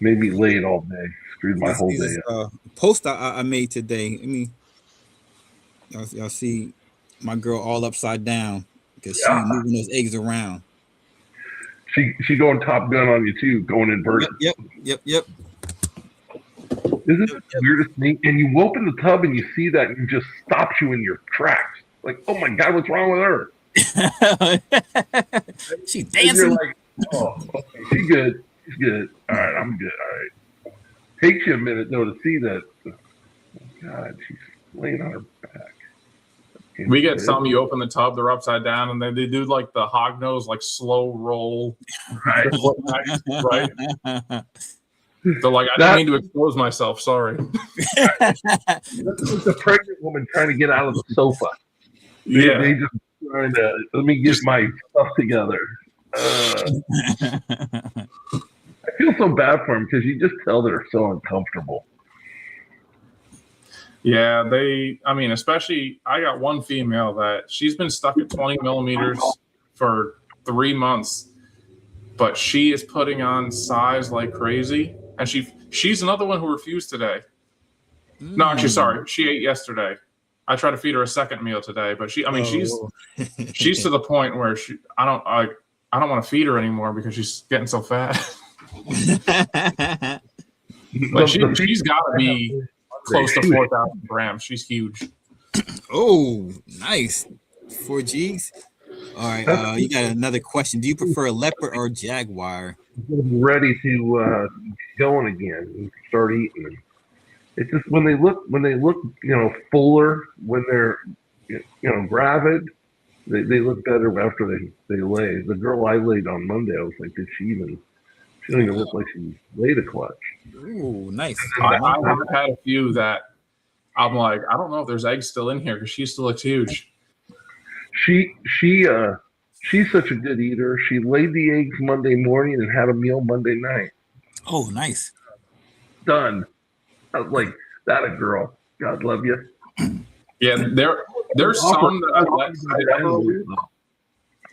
Made me late all day. Screwed my whole day up. Post I made today. I mean, y'all see my girl all upside down because she's moving those eggs around. She going Top Gun on you too, going inverted. Yep. Isn't it the weirdest thing? And you open the tub and you see that and it just stops you in your tracks. Like, oh my God, what's wrong with her? She's dancing. And you're like, oh, okay, she's good. She's good. All right, I'm good. All right. Takes you a minute though to see that. Oh, God, she's laying on her back. We get some. You open the tub, they're upside down, and they do like the hog nose, like slow roll. Right. Right. They're like, I didn't mean to expose myself. Sorry. That's like the pregnant woman trying to get out of the sofa. They just trying to let me get my stuff together. I feel so bad for them because you just tell they're so uncomfortable. Yeah, especially I got one female that she's been stuck at 20 millimeters for 3 months, but she is putting on size like crazy. And she's another one who refused today. No, actually, sorry. She ate yesterday. I tried to feed her a second meal today, but she's to the point where I don't want to feed her anymore because she's getting so fat. Like she's got to be close to 4,000 grams. She's huge. Oh, nice. 4 Gs. All right. You got another question. Do you prefer a leopard or jaguar? Ready to going again and start eating them. It's just when they look, fuller, when they're, gravid, they look better after they lay. The girl I laid on Monday, I was like, she don't even look like she laid a clutch. Ooh, nice. I have had a few that I'm like, I don't know if there's eggs still in here because she still looks huge. She's such a good eater. She laid the eggs Monday morning and had a meal Monday night. Oh, nice. Done. I was like, that a girl. God love you. Yeah, there's some that I let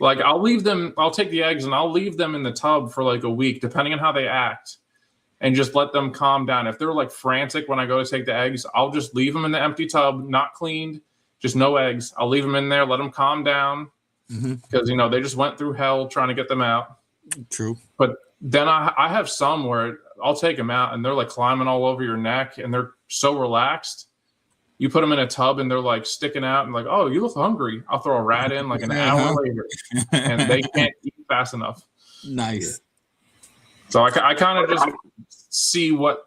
like I'll take the eggs and I'll leave them in the tub for like a week, depending on how they act, and just let them calm down. If they're like frantic when I go to take the eggs, I'll just leave them in the empty tub, not cleaned, just no eggs. I'll leave them in there, let them calm down. Because they just went through hell trying to get them out. True. But then I have some where I'll take them out and they're like climbing all over your neck and they're so relaxed. You put them in a tub and they're like sticking out and like, oh, you look hungry. I'll throw a rat in like an hour later and they can't eat fast enough. Nice. So I kind of just see what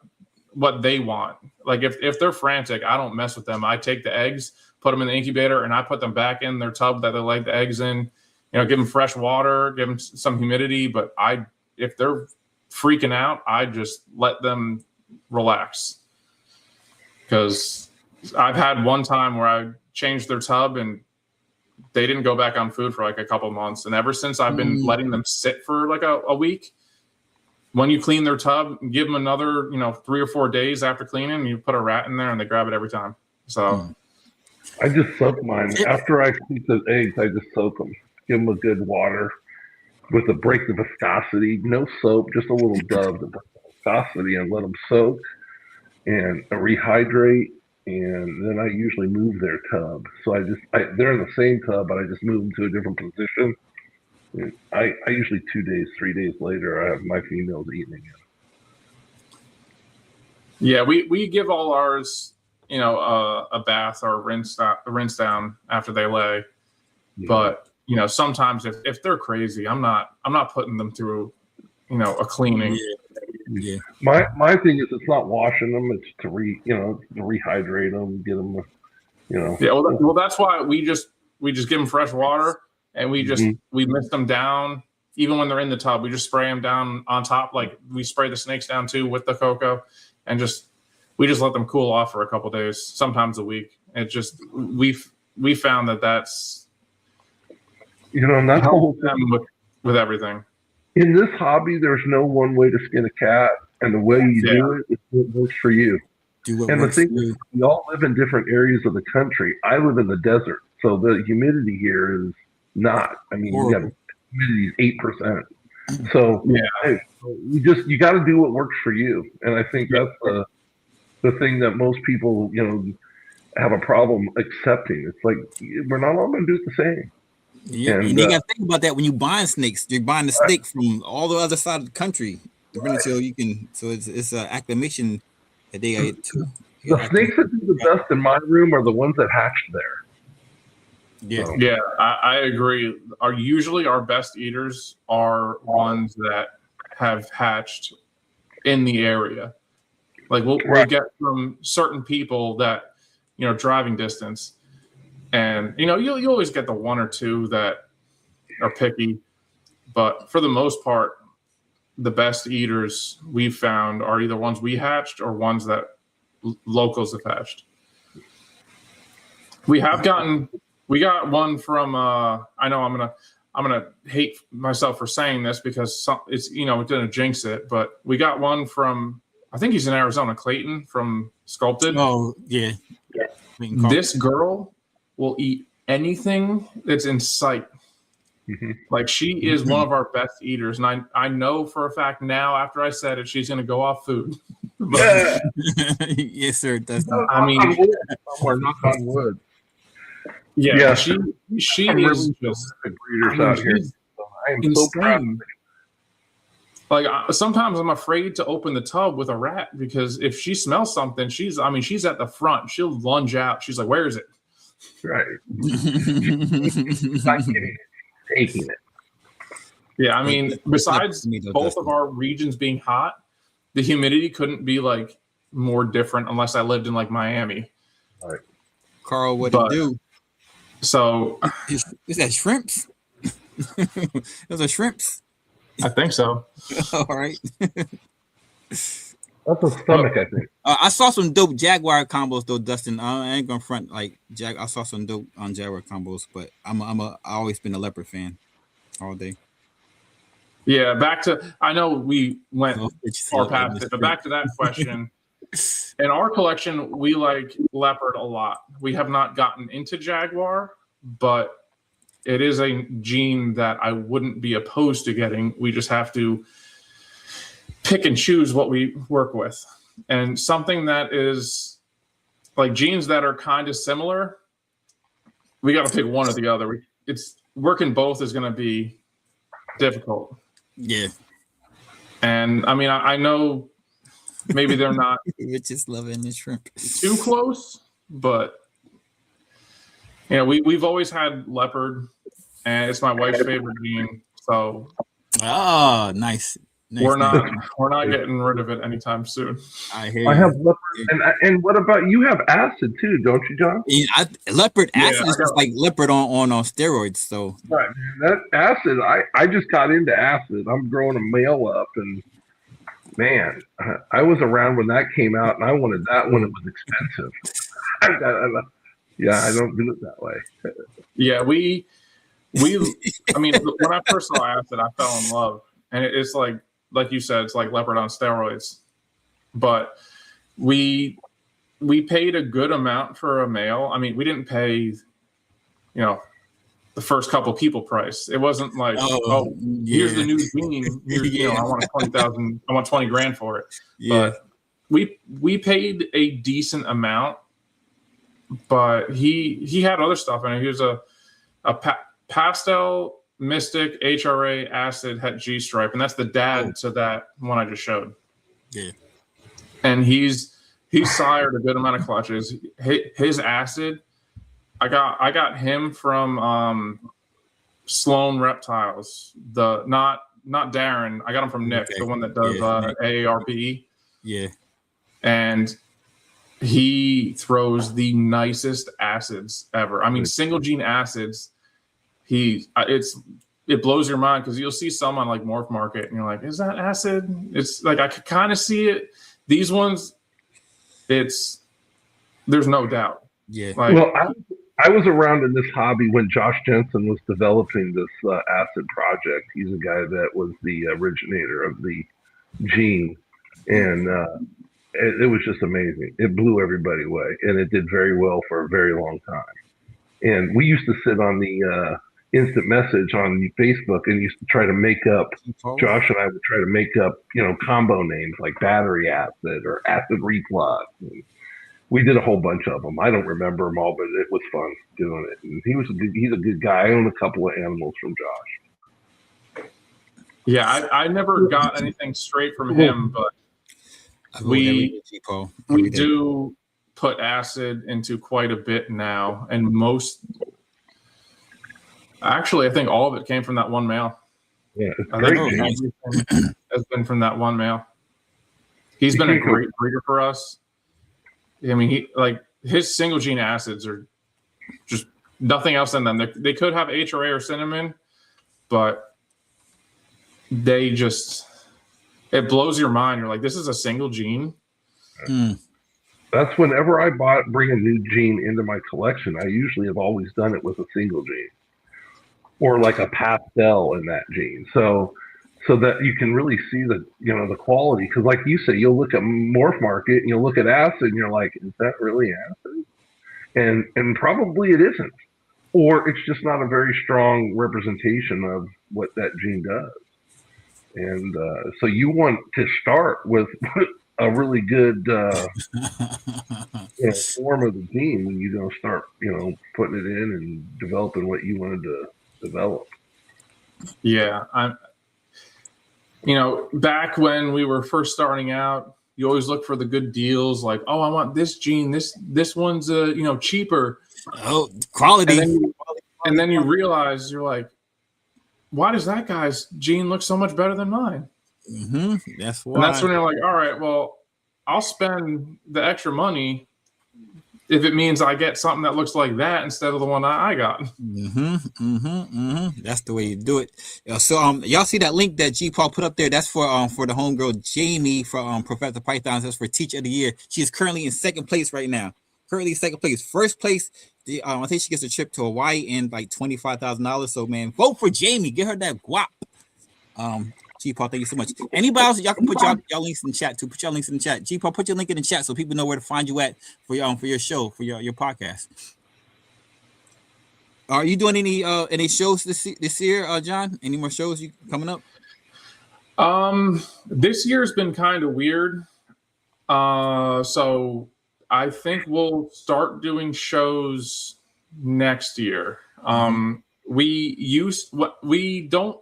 what they want. Like if they're frantic, I don't mess with them. I take the eggs, put them in the incubator, and I put them back in their tub that they like the eggs in. Give them fresh water, give them some humidity. But if they're freaking out, I just let them relax. Because I've had one time where I changed their tub and they didn't go back on food for like a couple months. And ever since I've been letting them sit for like a week, when you clean their tub, give them another, 3 or 4 days after cleaning, you put a rat in there and they grab it every time. So I just soak mine. After I keep the eggs, I just soak them. Give them a good water with a break the viscosity. No soap, just a little Dove to break the viscosity and let them soak and rehydrate. And then I usually move their tub. So they're in the same tub, but I just move them to a different position. And I usually 2 days, 3 days later, I have my females eating again. Yeah, we give all ours, a bath or rinse down after they lay. Yeah. But sometimes if they're crazy, I'm not putting them through, a cleaning. Yeah. My thing is it's not washing them; it's to rehydrate them, get them, Yeah, well, that's why we just give them fresh water and we mist them down. Even when they're in the tub, we just spray them down on top. Like we spray the snakes down too with the cocoa, and we just let them cool off for a couple days, sometimes a week. It just we found that's and that's the whole thing with everything. In this hobby, there's no one way to skin a cat, and the way you do it is what works for you. And the thing is, we all live in different areas of the country. I live in the desert, so the humidity here is not. I mean, we got humidity is 8%. So you got to do what works for you, and I think that's the thing that most people have a problem accepting. It's like we're not all going to do it the same. Yeah, and you got to think about that when you buying snakes. You're buying the snake from all the other side of the country. So you can, so it's an acclimation that they got to. The snakes that do the best in my room are the ones that hatched there. Yeah, so. I agree. Usually our best eaters are ones that have hatched in the area. Like we'll get from certain people that driving distance. And, you always get the one or two that are picky. But for the most part, the best eaters we've found are either ones we hatched or ones that locals have hatched. We got one from, I know I'm going to hate myself for saying this because it's, it didn't jinx it. But we got one from, I think he's in Arizona, Clayton from Sculpted. Oh, yeah. This girl will eat anything that's in sight. Mm-hmm. Like she is one of our best eaters, and I know for a fact now after I said it, she's going to go off food. Yes, sir. I mean, we're knock on wood. Yeah. She is just breeders out here. I am insane. So proud. Like sometimes I'm afraid to open the tub with a rat because if she smells something, she's at the front. She'll lunge out. She's like, "Where is it?" Right. Not taking it. Yeah, I mean, besides both of our regions being hot, the humidity couldn't be like more different unless I lived in like Miami. All right. Carl, what do you do? So is that shrimps? Those are shrimps. I think so. All right. That's a stomach, I think. I saw some dope Jaguar combos though, Dustin. I ain't gonna front like I saw some dope on Jaguar combos, but I always been a leopard fan all day. Yeah, I know we went far past it, but back to that question. In our collection, we like leopard a lot. We have not gotten into Jaguar, but it is a gene that I wouldn't be opposed to getting. We just have to pick and choose what we work with. And something that is like genes that are kind of similar, we got to pick one or the other. It's working both is going to be difficult. Yeah. And I mean, I know maybe they're not it's just loving the shrimp too close, but we've always had leopard and it's my wife's favorite gene. So nice. Nice, we're nice. not getting rid of it anytime soon. I hear I you. have leopard, and what about you? Have acid too, don't you, John? Leopard Yeah, acid is just like leopard on steroids. So Right, man. That acid, I just got into acid. I'm growing a male up, and man, I was around when that came out, and I wanted that when it was expensive. Yeah, I don't do it that way. Yeah, we. I mean, when I first saw acid, I fell in love, and it's like you said, it's like leopard on steroids. But we paid a good amount for a male. I mean, we didn't pay, the first couple people price. It wasn't like, here's the new gene. Here's, I want 20,000. I want 20 grand for it. yeah. But we paid a decent amount. But he had other stuff in it. He was a pastel mystic HRA acid het G stripe, and that's the dad to that one I just showed. Yeah. And he's sired a good amount of clutches. His acid, I got him from Sloan Reptiles. Not Darren. I got him from Nick, the one that does AARP. Yeah. And he throws the nicest acids ever. I mean, single gene acids. It blows your mind because you'll see some on like Morph Market, and you're like, "Is that acid?" It's like I could kind of see it. These ones, there's no doubt. Yeah. Well, I was around in this hobby when Josh Jensen was developing this acid project. He's a guy that was the originator of the gene, and it was just amazing. It blew everybody away, and it did very well for a very long time. And we used to sit on the instant message on Facebook and used to try to make up. Josh and I would try to make up, combo names like battery acid or acid reflux. And we did a whole bunch of them. I don't remember them all, but it was fun doing it. And he's a good guy. I own a couple of animals from Josh. Yeah, I never got anything straight from him, but we do put acid into quite a bit now, and actually, I think all of it came from that one male. Yeah, I think everything has been from that one male. He's been a great breeder for us. I mean, his single gene acids are just nothing else in them. They could have HRA or cinnamon, but it blows your mind. You're like, this is a single gene. That's whenever I bring a new gene into my collection, I usually have always done it with a single gene or like a pastel in that gene. So that you can really see the quality. Because like you say, you'll look at Morph Market and you'll look at acid and you're like, is that really acid? And probably it isn't. Or it's just not a very strong representation of what that gene does. And so you want to start with a really good form of the gene when you're going to start, putting it in and developing what you wanted to develop. Yeah. Back when we were first starting out, you always look for the good deals. Like, oh, I want this gene. This one's cheaper. Oh, quality. And then you realize you're like, why does that guy's gene look so much better than mine? Mm-hmm. That's why. And that's when you're like, all right, well, I'll spend the extra money if it means I get something that looks like that instead of the one I got. That's the way you do it. So y'all see that link that G Paul put up there? That's for the homegirl Jamie from Professor Pythons. That's for Teacher of the Year. She is currently in second place right now. Second place. First place, I think she gets a trip to Hawaii and like $25,000. So man, vote for Jamie. Get her that guap. G Paul, thank you so much. Anybody else, y'all can put y'all links in the chat too. Put your links in the chat. G Paul, put your link in the chat so people know where to find you at for your show, for your podcast. Are you doing any shows this year, John? Any more shows you coming up? This year's been kind of weird. So I think we'll start doing shows next year. We don't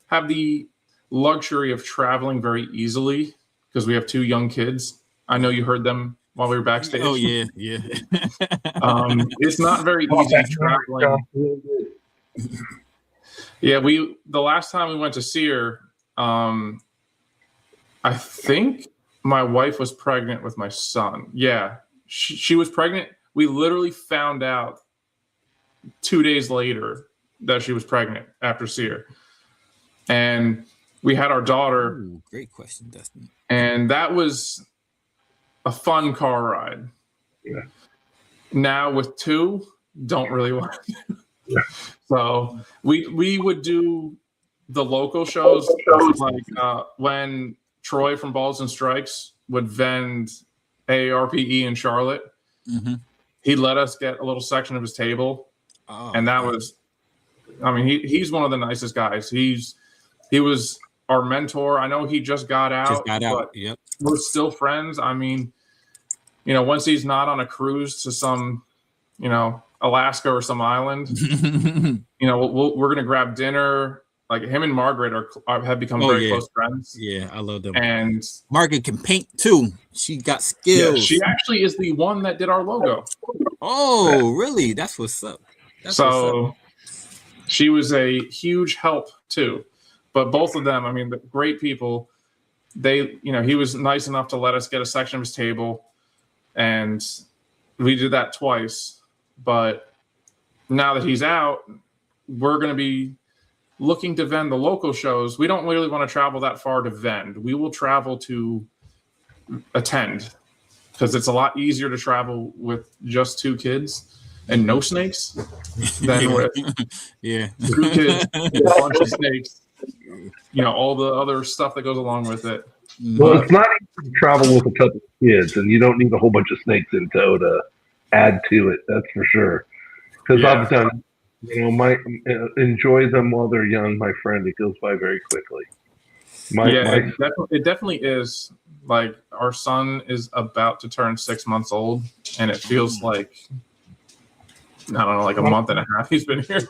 have the luxury of traveling very easily because we have two young kids. I know you heard them while we were backstage. Oh yeah. It's not very easy traveling. Yeah, the last time we went to Sear, I think my wife was pregnant with my son. Yeah, she was pregnant. We literally found out 2 days later that she was pregnant after Sear. And we had our daughter. Ooh, great question, Dustin. And that was a fun car ride. Yeah. Now with 2, don't really want to. Yeah. So we would do the local shows, like when Troy from Balls and Strikes would vend AARPE in Charlotte. Mm-hmm. He'd let us get a little section of his table, and that was, I mean, he's one of the nicest guys. He was our mentor. I know he just got out, but yep. We're still friends. I mean, you know, once he's not on a cruise to some, you know, Alaska or some island, you know, we're gonna grab dinner. Like him and Margaret have become very close friends. Yeah, I love them. And Margaret can paint too. She got skills. Yeah, she actually is the one that did our logo. Oh, really? That's what's up. She was a huge help too. But both of them, I mean, the great people. They, you know, he was nice enough to let us get a section of his table, and we did that twice. But now that he's out, we're going to be looking to vend the local shows. We don't really want to travel that far to vend. We will travel to attend, because it's a lot easier to travel with just 2 kids and no snakes than with 2 kids and a bunch of snakes. You know, all the other stuff that goes along with it. Well, it's not easy to travel with a couple of kids, and you don't need a whole bunch of snakes in tow to add to it. That's for sure. Because oftentimes, you know, enjoy them while they're young, my friend. It goes by very quickly. It definitely is. Like, our son is about to turn 6 months old, and it feels like, I don't know, like a month and a half he's been here.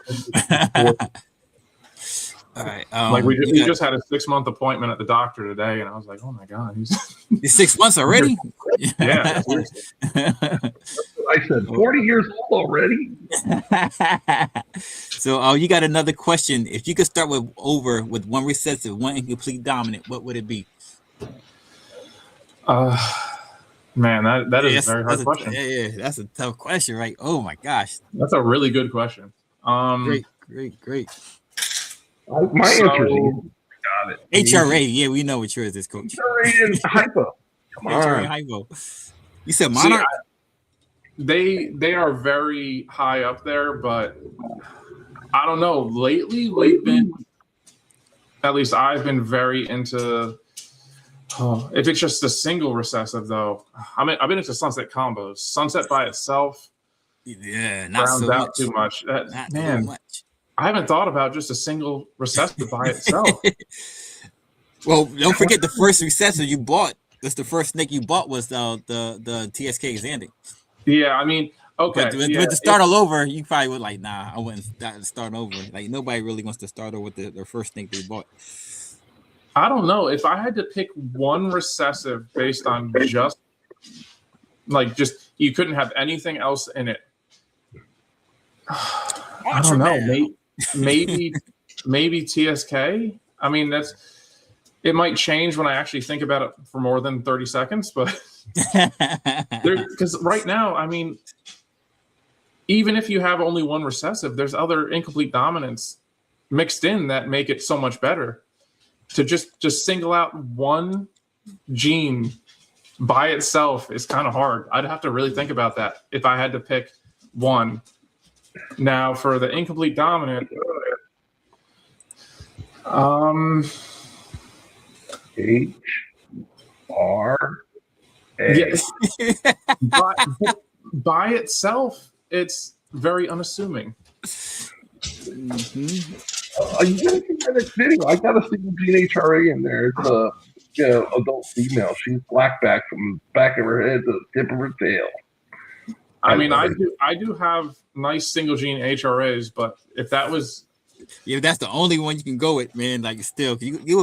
All right. Like we just had a 6-month appointment at the doctor today, and I was like, "Oh my god, he's 6 months already." Yeah. I said 40 years old already. So, you got another question. If you could start with one recessive, one incomplete dominant, what would it be? Man, that is a very hard question. Yeah, that's a tough question, right? Oh my gosh, that's a really good question. Great. My answer is got it. HRA, yeah, we know what yours is, Coach. HRA and hypo. Come on. HRA and hypo. You said Monarch? They are very high up there, but I don't know. Lately, we've been, at least I've been very into. If it's just a single recessive, though, I've been into sunset combos. Sunset by itself, not rounds so out much. too much. Not man, too much. I haven't thought about just a single recessive by itself. Well, don't forget the first recessive you bought. That's the first snake you bought was the TSK Xandic. Yeah, I mean, okay. But to start all over, you probably would like, nah, I wouldn't start over. Like nobody really wants to start over with their first snake they bought. I don't know. If I had to pick one recessive based on just you couldn't have anything else in it. I don't know. Maybe TSK. I mean, it might change when I actually think about it for more than 30 seconds, but because right now, I mean, even if you have only one recessive, there's other incomplete dominants mixed in that make it so much better. To just single out one gene by itself is kind of hard. I'd have to really think about that if I had to pick one. Now for the incomplete dominant, HRA. Yes. by itself, it's very unassuming. You gotta see my next video. I got a single gene HRA in there. It's a adult female. She's blackback from the back of her head to the tip of her tail. I mean, I do have nice single gene HRAs, but if that was that's the only one you can go with, man. Like still,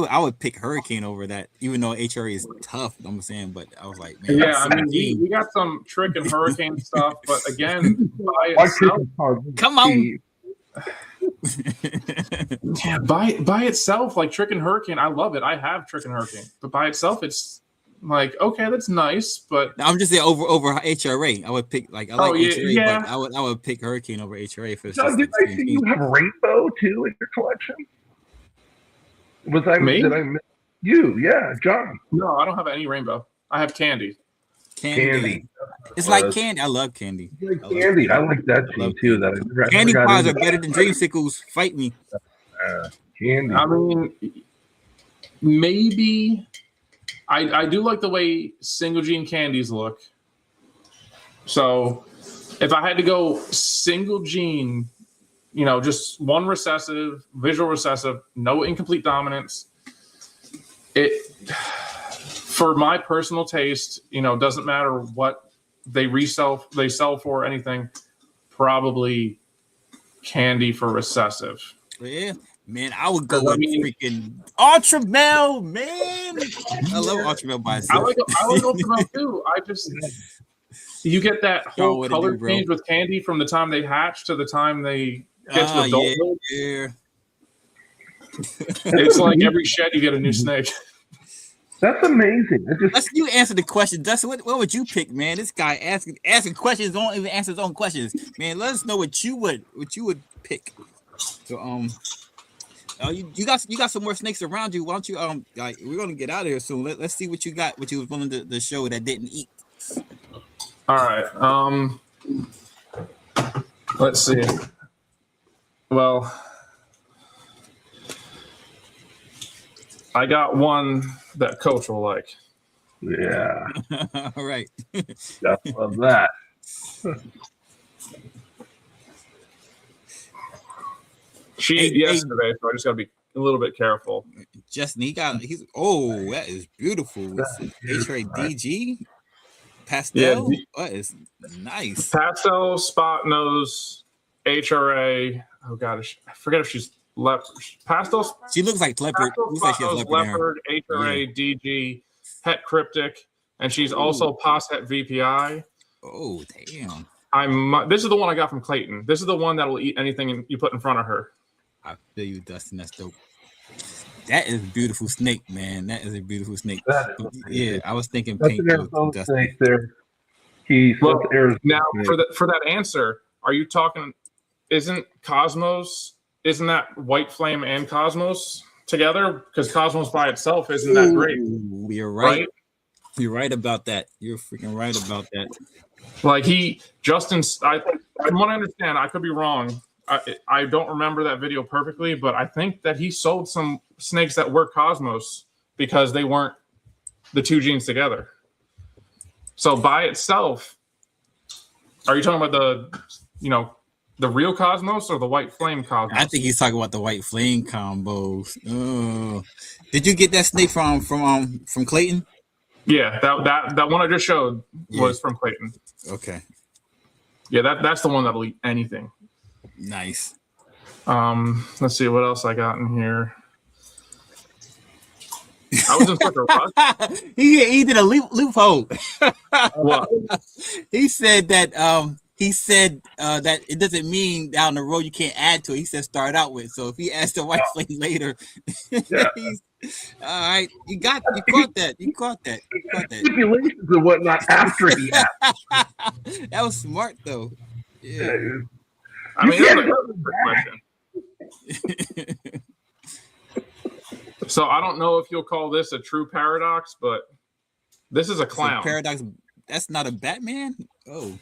I would pick Hurricane over that, even though HRA is tough. I'm saying, but I was like, man, yeah, I mean, we got some Trick and Hurricane stuff, but again, by itself, come on. Yeah, by itself, like Trick and Hurricane, I love it. I have Trick and Hurricane, but by itself, it's like, okay, that's nice, but I'm just saying over HRA. I would pick like I like HRA, but I would pick Hurricane over HRA for. John, did I see you have Rainbow too in your collection? Me? Did I miss you? Yeah, John. No, I don't have any Rainbow. I have Candy. Candy. It's like Candy. I love Candy. Like Candy. I like that team too. That Candy pies are better than Dreamsicles. Fight me. Candy. I mean, maybe I do like the way single gene candies look. So if I had to go single gene, just one recessive, visual recessive, no incomplete dominance, for my personal taste, doesn't matter what they sell for anything, probably Candy for recessive. Yeah, man, I would go with freaking Ultra Male, man. I love Ultra Male by itself. I like Ultra Male too. You get that whole color change with Candy from the time they hatch to the time they get to adulthood. Yeah. It's like every shed you get a new snake. That's amazing. Let's you answer the question, Dustin. What would you pick, man? This guy asking questions, don't even answer his own questions, man. Let us know what you would pick. So you got some more snakes around you. Why don't you we're gonna get out of here soon. Let's see what you got, what you was willing to show that didn't eat. All right. Let's see. Well, I got one that Coach will like. Yeah. All right. I love that. Yesterday, so I just gotta be a little bit careful. Justin, that is beautiful. HRADG pastel. That is nice. Pastel, spot nose, HRA. Oh god, I forget if she's leopard. Pastel. She looks like leopard. Looks like she has leopard, HRA, DG, het cryptic, and she's also pos het VPI. Oh damn. This is the one I got from Clayton. This is the one that will eat anything you put in front of her. I feel you, Dustin. That's dope. That is a beautiful snake, man. That is a beautiful snake. Yeah, I was thinking pink. Snake there. Now for that answer, are you talking? Isn't that White Flame and Cosmos together? Because Cosmos by itself isn't that great. You're right. You're right about that. You're freaking right about that. Like Justin, from what I understand, I could be wrong. I don't remember that video perfectly, but I think that he sold some snakes that were Cosmos because they weren't the two genes together. So by itself, are you talking about the real Cosmos or the White Flame Cosmos? I think he's talking about the White Flame combos. Oh, did you get that snake from Clayton? Yeah, that one I just showed was from Clayton. Okay. Yeah, that's the one that'll eat anything. Nice. Let's see what else I got in here. I was in such a rush. He did a loophole. What? He said that that it doesn't mean down the road you can't add to it. He said start out with. So if he adds the White Flame later, all right. You caught that. You caught that. Stipulations and whatnot after he asked. That was smart though. Yeah. I mean, that's a good question. So I don't know if you'll call this a true paradox, but this is a clown. Paradox. That's not a Batman. Oh.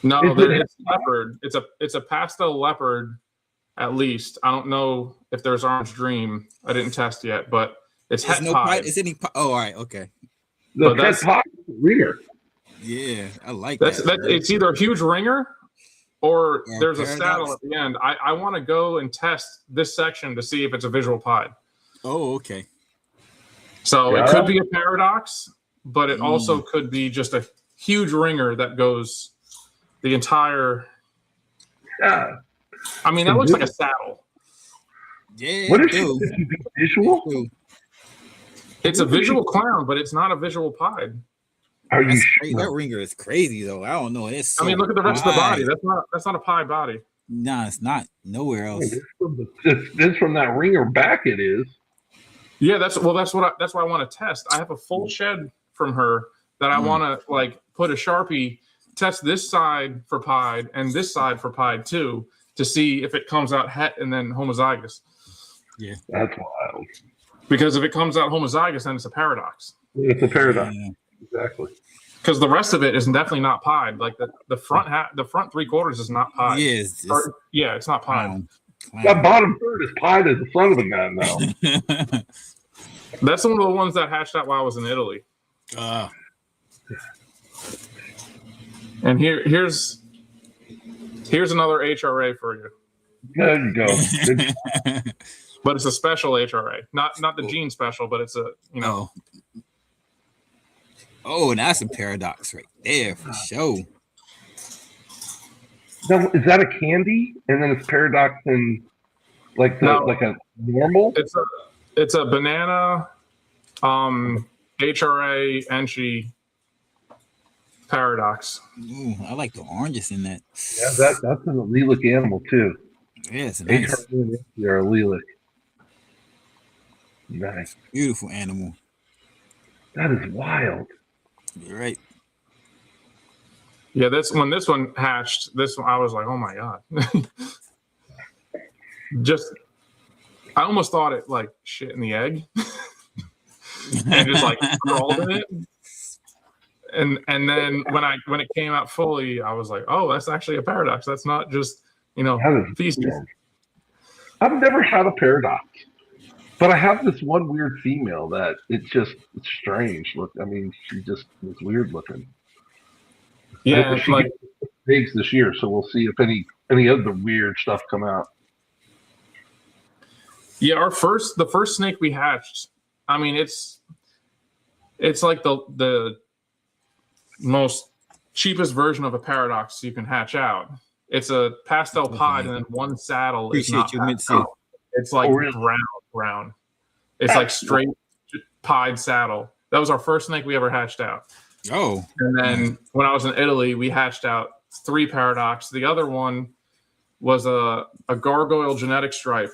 No, it's leopard. It's a pastel leopard, at least. I don't know if there's Orange Dream. I didn't test yet, but it's het pied. Is any? Oh, all right, okay. The het pied ringer. Yeah, I like that. It's either a huge ringer or there's paradox. A saddle at the end. I want to go and test this section to see if it's a visual pied. Oh, okay. So it could be a paradox, but it also could be just a huge ringer that goes the entire. I mean, that looks like a saddle. Yeah. What is it? Visual? It's a visual clown, but it's not a visual pied. Are you sure? That ringer is crazy though. I don't know. I mean, look at the rest of the body. That's not a pie body. No, it's not. Nowhere else. It's from that ringer back. It is. Yeah, that's what I want to test. I have a full shed from her that I want to like put a Sharpie, test this side for pied and this side for pied too, to see if it comes out het and then homozygous. Yeah, that's wild. Because if it comes out homozygous, then it's a paradox. It's a paradox. Yeah. Exactly. Because the rest of it is definitely not pied. Like the front the front 3/4 is not pied. Yeah, it's not pied. That bottom third is pied as the son of a gun, though. That's one of the ones that hatched out while I was in Italy. And here's another HRA for you. There you go. But it's a special HRA, not the gene special, but it's a Oh, that's a paradox right there for sure. Now, is that a candy? And then it's paradox in like a normal? It's a banana HRA Enchi paradox. Ooh, I like the oranges in that. Yeah, that's an allelic animal too. Yeah, it's nice. They're allelic. Nice. Beautiful animal. That is wild. You're right. Yeah, when this one hatched, I was like, oh my God. I almost thought it like shit in the egg. And just like crawled in it. And then when it came out fully, I was like, oh, that's actually a paradox. That's not just, feces. I've never had a paradox. But I have this one weird female that it's strange. Look, I mean, she just is weird looking. Yeah, she like eggs this year, so we'll see if any of the weird stuff come out. Yeah, the first snake we hatched. I mean, it's like the most cheapest version of a paradox you can hatch out. It's a pastel pied, and then one saddle is not pastel. It's like brown. It's like straight pied saddle. That was our first snake we ever hatched out. Oh. And then when I was in Italy, we hatched out 3 paradox. The other one was a gargoyle genetic stripe.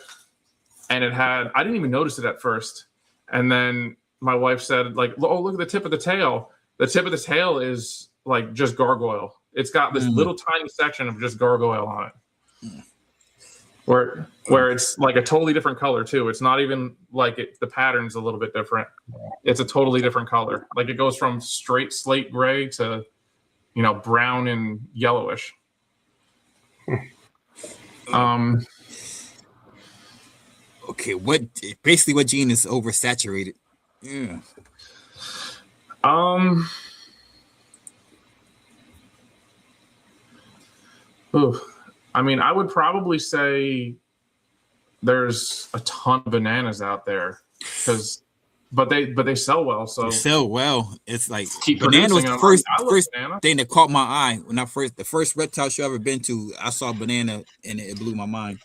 And I didn't even notice it at first. And then my wife said, like, oh, look at the tip of the tail. The tip of the tail is like just gargoyle. It's got this little tiny section of just gargoyle on it. Where it's like a totally different color too. It's not even like the pattern's a little bit different. It's a totally different color. Like it goes from straight slate gray to, brown and yellowish. Okay, what gene is oversaturated? Yeah. Ooh. I mean, I would probably say there's a ton of bananas out there but they sell well. So they sell well. It's like keep banana was the first banana. thing that caught my eye when the first reptile show I ever been to. I saw banana and it blew my mind.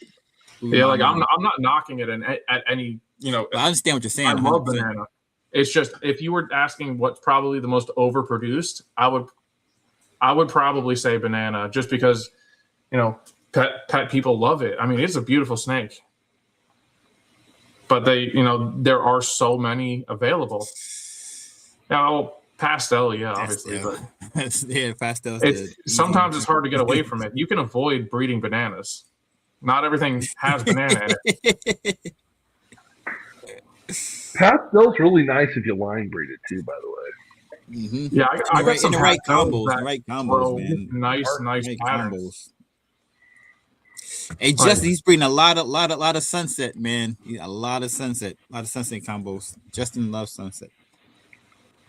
I'm not knocking it at any. I understand what you're saying. I love banana. It's just if you were asking what's probably the most overproduced, I would probably say banana, just because pet people love it. I mean, it's a beautiful snake. But there are so many available. Now, pastel, yeah, obviously. But yeah, pastel. Sometimes it's hard to get away from it. You can avoid breeding bananas. Not everything has banana in it. Pastel's really nice if you line breed it too, by the way. Mm-hmm. Yeah, I got some right combos, man. Nice patterns. Hey, Justin, he's breeding a lot of sunset, man. A lot of sunset combos. Justin loves sunset.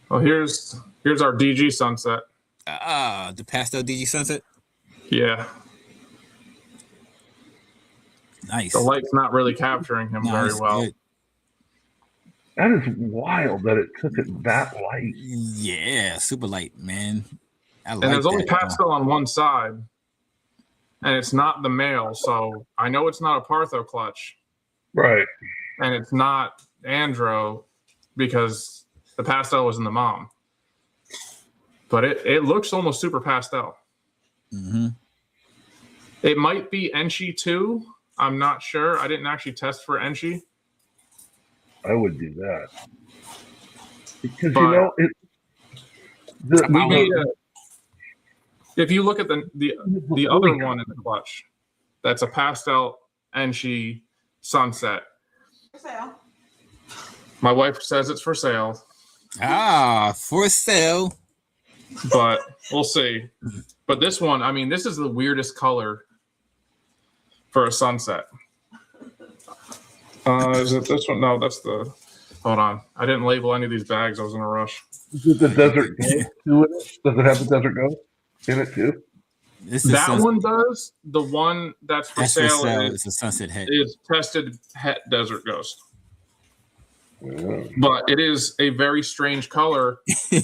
Well, here's our DG sunset. The pastel DG sunset. Yeah. Nice. The light's not really capturing him very well. Good. That is wild that it took it that light. Yeah, super light, man. And there's only pastel on one side. And it's not the male, so I know it's not a Partho clutch. Right. And it's not andro because the pastel was in the mom. But it looks almost super pastel. Mm-hmm. It might be Enchi too. I'm not sure. I didn't actually test for Enchi. I would do that because But we made if you look at the other one in the clutch, that's a pastel Enchi Sunset. For sale. My wife says it's for sale. For sale. But we'll see. But this one, I mean, this is the weirdest color for a sunset. Is it this one? No, that's the. Hold on. I didn't label any of these bags. I was in a rush. Is it the Desert Ghost too in it? Does it have the Desert Ghost in it too? That one does. The one that's for sale is a sunset het. Is tested het Desert Ghost. Yeah. But it is a very strange color. I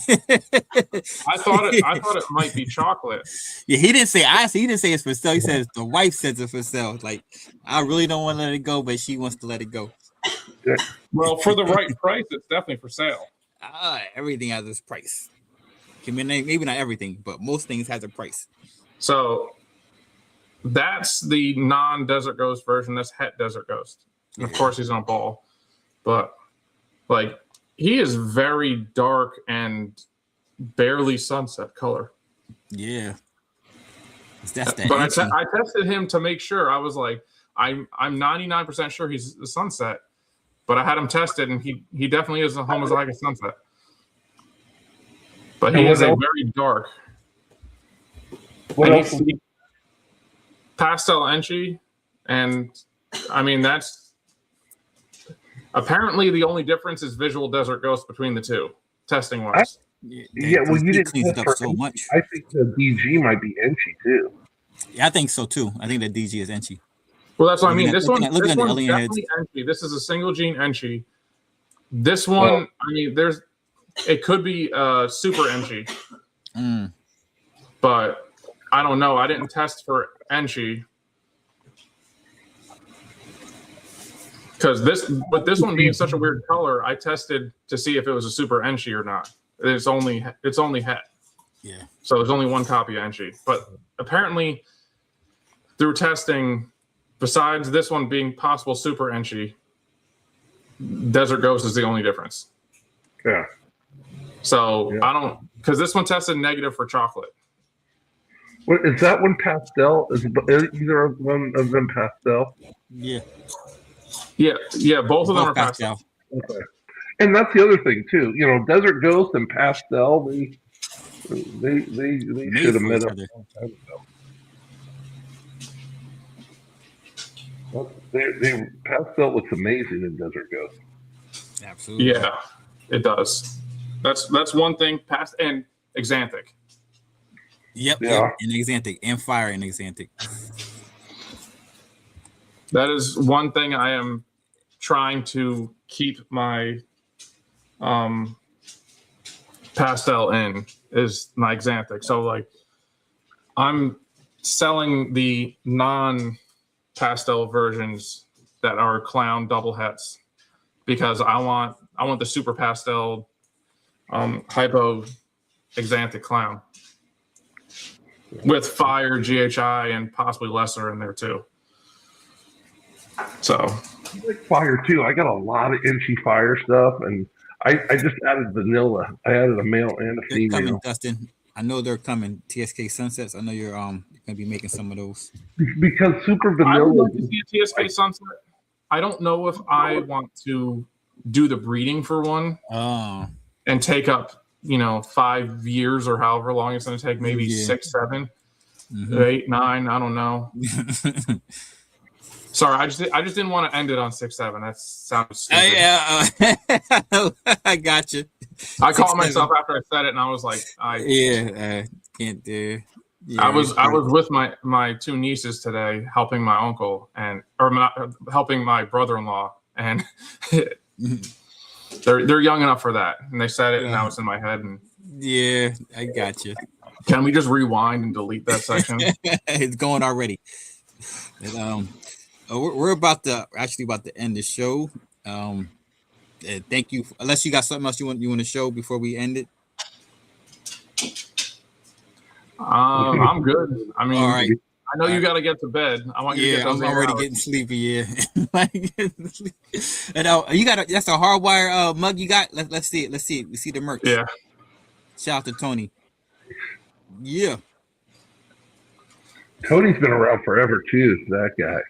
thought it might be chocolate. Yeah, he didn't say he didn't say it's for sale. He says the wife says it's for sale. Like, I really don't want to let it go, but she wants to let it go. Well, for the right price, it's definitely for sale. Everything has its price. I mean, maybe not everything, but most things has a price. So that's the non-Desert Ghost version. That's Het Desert Ghost. And of course, he's on ball. But like, he is very dark and barely sunset color. Yeah. But I tested him to make sure. I was like, I'm 99% sure he's a sunset. But I had him tested, and he definitely is a homozygous sunset. But he is a very dark. What else? Pastel Enchi, and I mean that's apparently the only difference is visual Desert Ghost between the two, testing wise. Yeah, well, you didn't clean it up so much. I think the DG might be Enchi too. Yeah, I think so too. I think the DG is Enchi. Well, that's what I mean. This one's definitely Enchi. This is a single gene Enchi. This one, I mean, it could be super Enchi, but I don't know. I didn't test for Enchi because this one being such a weird color, I tested to see if it was a super Enchi or not. It's only het. Yeah. So there's only one copy of Enchi, but apparently through testing, besides this one being possible super Enchi, Desert Ghost is the only difference. Yeah. So I don't, because this one tested negative for chocolate. What is that one pastel? Is either one of them pastel? Yeah. Yeah. Both of them are pastel. Okay. And that's the other thing too. You know, Desert Ghost and pastel, they should have met up. They pastel looks amazing in Desert Ghost. Absolutely. Yeah, it does. That's one thing. Past and Exanthic. Yep. Yeah. Yep. And Exanthic and Fire and Exanthic. That is one thing I am trying to keep my pastel in is my Exanthic. So like I'm selling the non-pastel versions that are clown double hets because I want the super pastel hypo Exanthic clown with Fire, GHI, and possibly lesser in there too. So I like Fire too. I got a lot of Enchi Fire stuff, and I just added vanilla. I added a male and a female. They're coming, Dustin. I know they're coming. TSK Sunsets. I know you're gonna be making some of those. Because super vanilla. I would like to see a TSK Sunset. I don't know if I want to do the breeding for one and take up 5 years or however long it's going to take, maybe 6, 7, 8, 9. I don't know. Sorry, I just didn't want to end it on 6, 7. That sounds stupid. I got you. I caught myself after I said it, and I was like, can't do. Yeah, I was with my 2 nieces today, helping my uncle helping my brother-in-law, and they're young enough for that, and they said it, and now it's in my head. And yeah, I got you. Can we just rewind and delete that section? It's going already. We're about to end the show. Thank you. Unless you got something else you want to show before we end it. I'm good. I mean, all right. I know you got to get to bed. I want you to get those. I'm already getting sleepy. Yeah, and you got that's a hardwire mug you got. Let's see it. Let's see it. We see the merch. Yeah. Shout out to Tony. Yeah. Tony's been around forever too. That guy.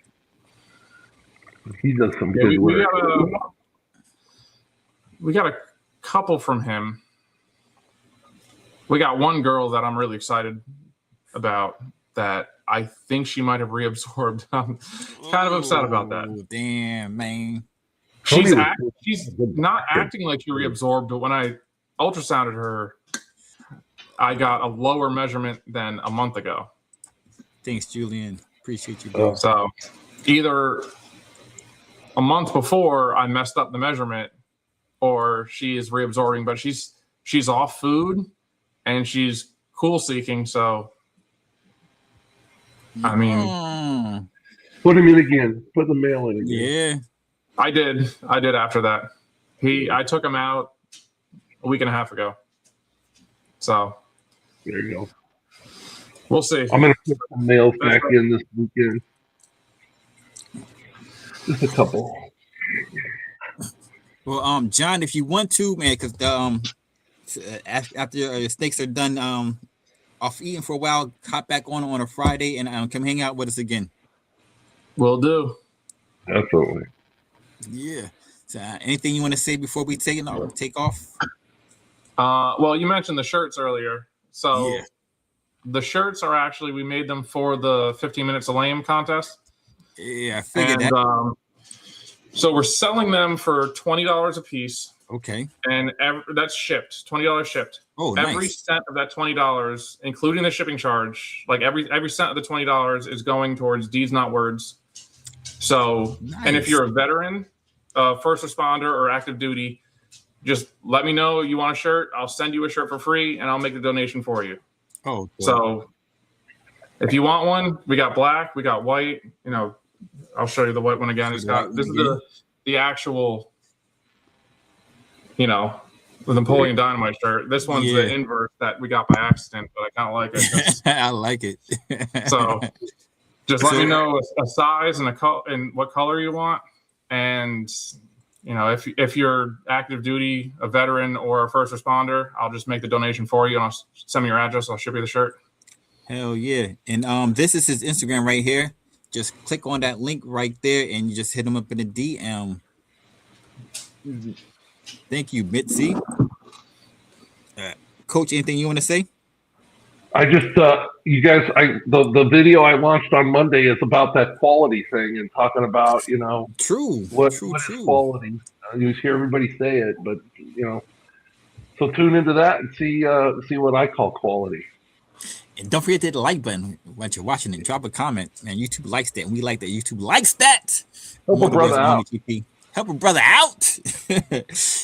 He does some good work. We got a couple from him. We got one girl that I'm really excited about that I think she might have reabsorbed. I'm kind of upset about that. Damn, man. She's not acting like she reabsorbed, but when I ultrasounded her, I got a lower measurement than a month ago. Thanks, Julian. Appreciate you, bro. So either a month before I messed up the measurement, or she is reabsorbing, but she's off food and she's cool seeking. So I mean, put him in again. Put the mail in again. Yeah, I did after that. I took him out a week and a half ago. So there you go. We'll see. I'm gonna put the mails back in this weekend. Just a couple. Well, John, if you want to, man, because after your steaks are done, off eating for a while, hop back on a Friday and come hang out with us again. Will do. Absolutely. Yeah. So, anything you want to say before we take off? Well, you mentioned the shirts earlier, so yeah. The shirts are actually, we made them for the 15 Minutes of Lame contest. Yeah, I figured that. So we're selling them for $20 a piece. Okay. And that's shipped, $20 shipped. Oh, every nice. cent of that $20, including the shipping charge, like every cent of the $20 is going towards Deeds Not Words. So, nice. And if you're a veteran, first responder, or active duty, just let me know you want a shirt. I'll send you a shirt for free, and I'll make the donation for you. Oh, cool. So if you want one, we got black, we got white. You know, I'll show you the white one again. This is the actual, you know, the Napoleon Dynamite shirt. This one's the inverse that we got by accident, but I kind of like it. I like it. So just let me know a size and a color and what color you want. And you know, if you're active duty, a veteran, or a first responder, I'll just make the donation for you, and I'll send me your address. I'll ship you the shirt. Hell yeah! And this is his Instagram right here. Just click on that link right there, and you just hit him up in the DM. Thank you, Mitzi. Coach, anything you want to say? I just, you guys, the video I launched on Monday is about that quality thing and talking about, you know, what is quality. You hear everybody say it, but you know, so tune into that and see what I call quality. And don't forget to hit the like button when you're watching it. Drop a comment, man. YouTube likes that, and we like that. YouTube likes that. Help a brother out. Help a brother out.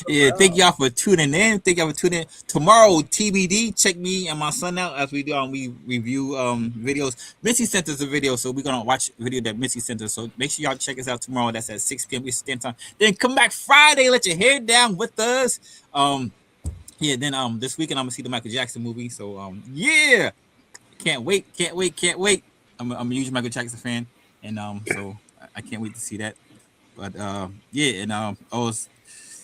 Yeah, thank y'all for tuning in. Tomorrow, TBD. Check me and my son out as we review videos. Missy sent us a video, so we're gonna watch a video that Missy sent us. So make sure y'all check us out tomorrow. That's at 6 p.m. Eastern Time. Then come back Friday. Let your hair down with us. Then this weekend I'm gonna see the Michael Jackson movie. So yeah, can't wait. I'm a huge Michael Jackson fan, and so I can't wait to see that. But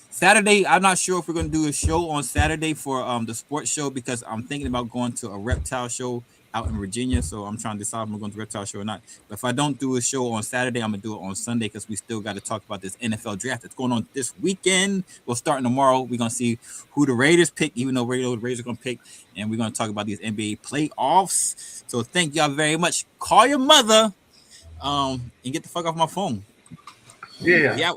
Saturday, I'm not sure if we're gonna do a show on Saturday for the sports show, because I'm thinking about going to a reptile show out in Virginia. So I'm trying to decide if I'm going to the reptile show or not. But if I don't do a show on Saturday, I'm gonna do it on Sunday, because we still got to talk about this NFL draft that's going on this weekend. We'll start tomorrow. We're gonna see who the Raiders pick, even though the Raiders are gonna pick, and we're gonna talk about these NBA playoffs. So thank y'all very much. Call your mother, and get the fuck off my phone. Yeah. Yeah.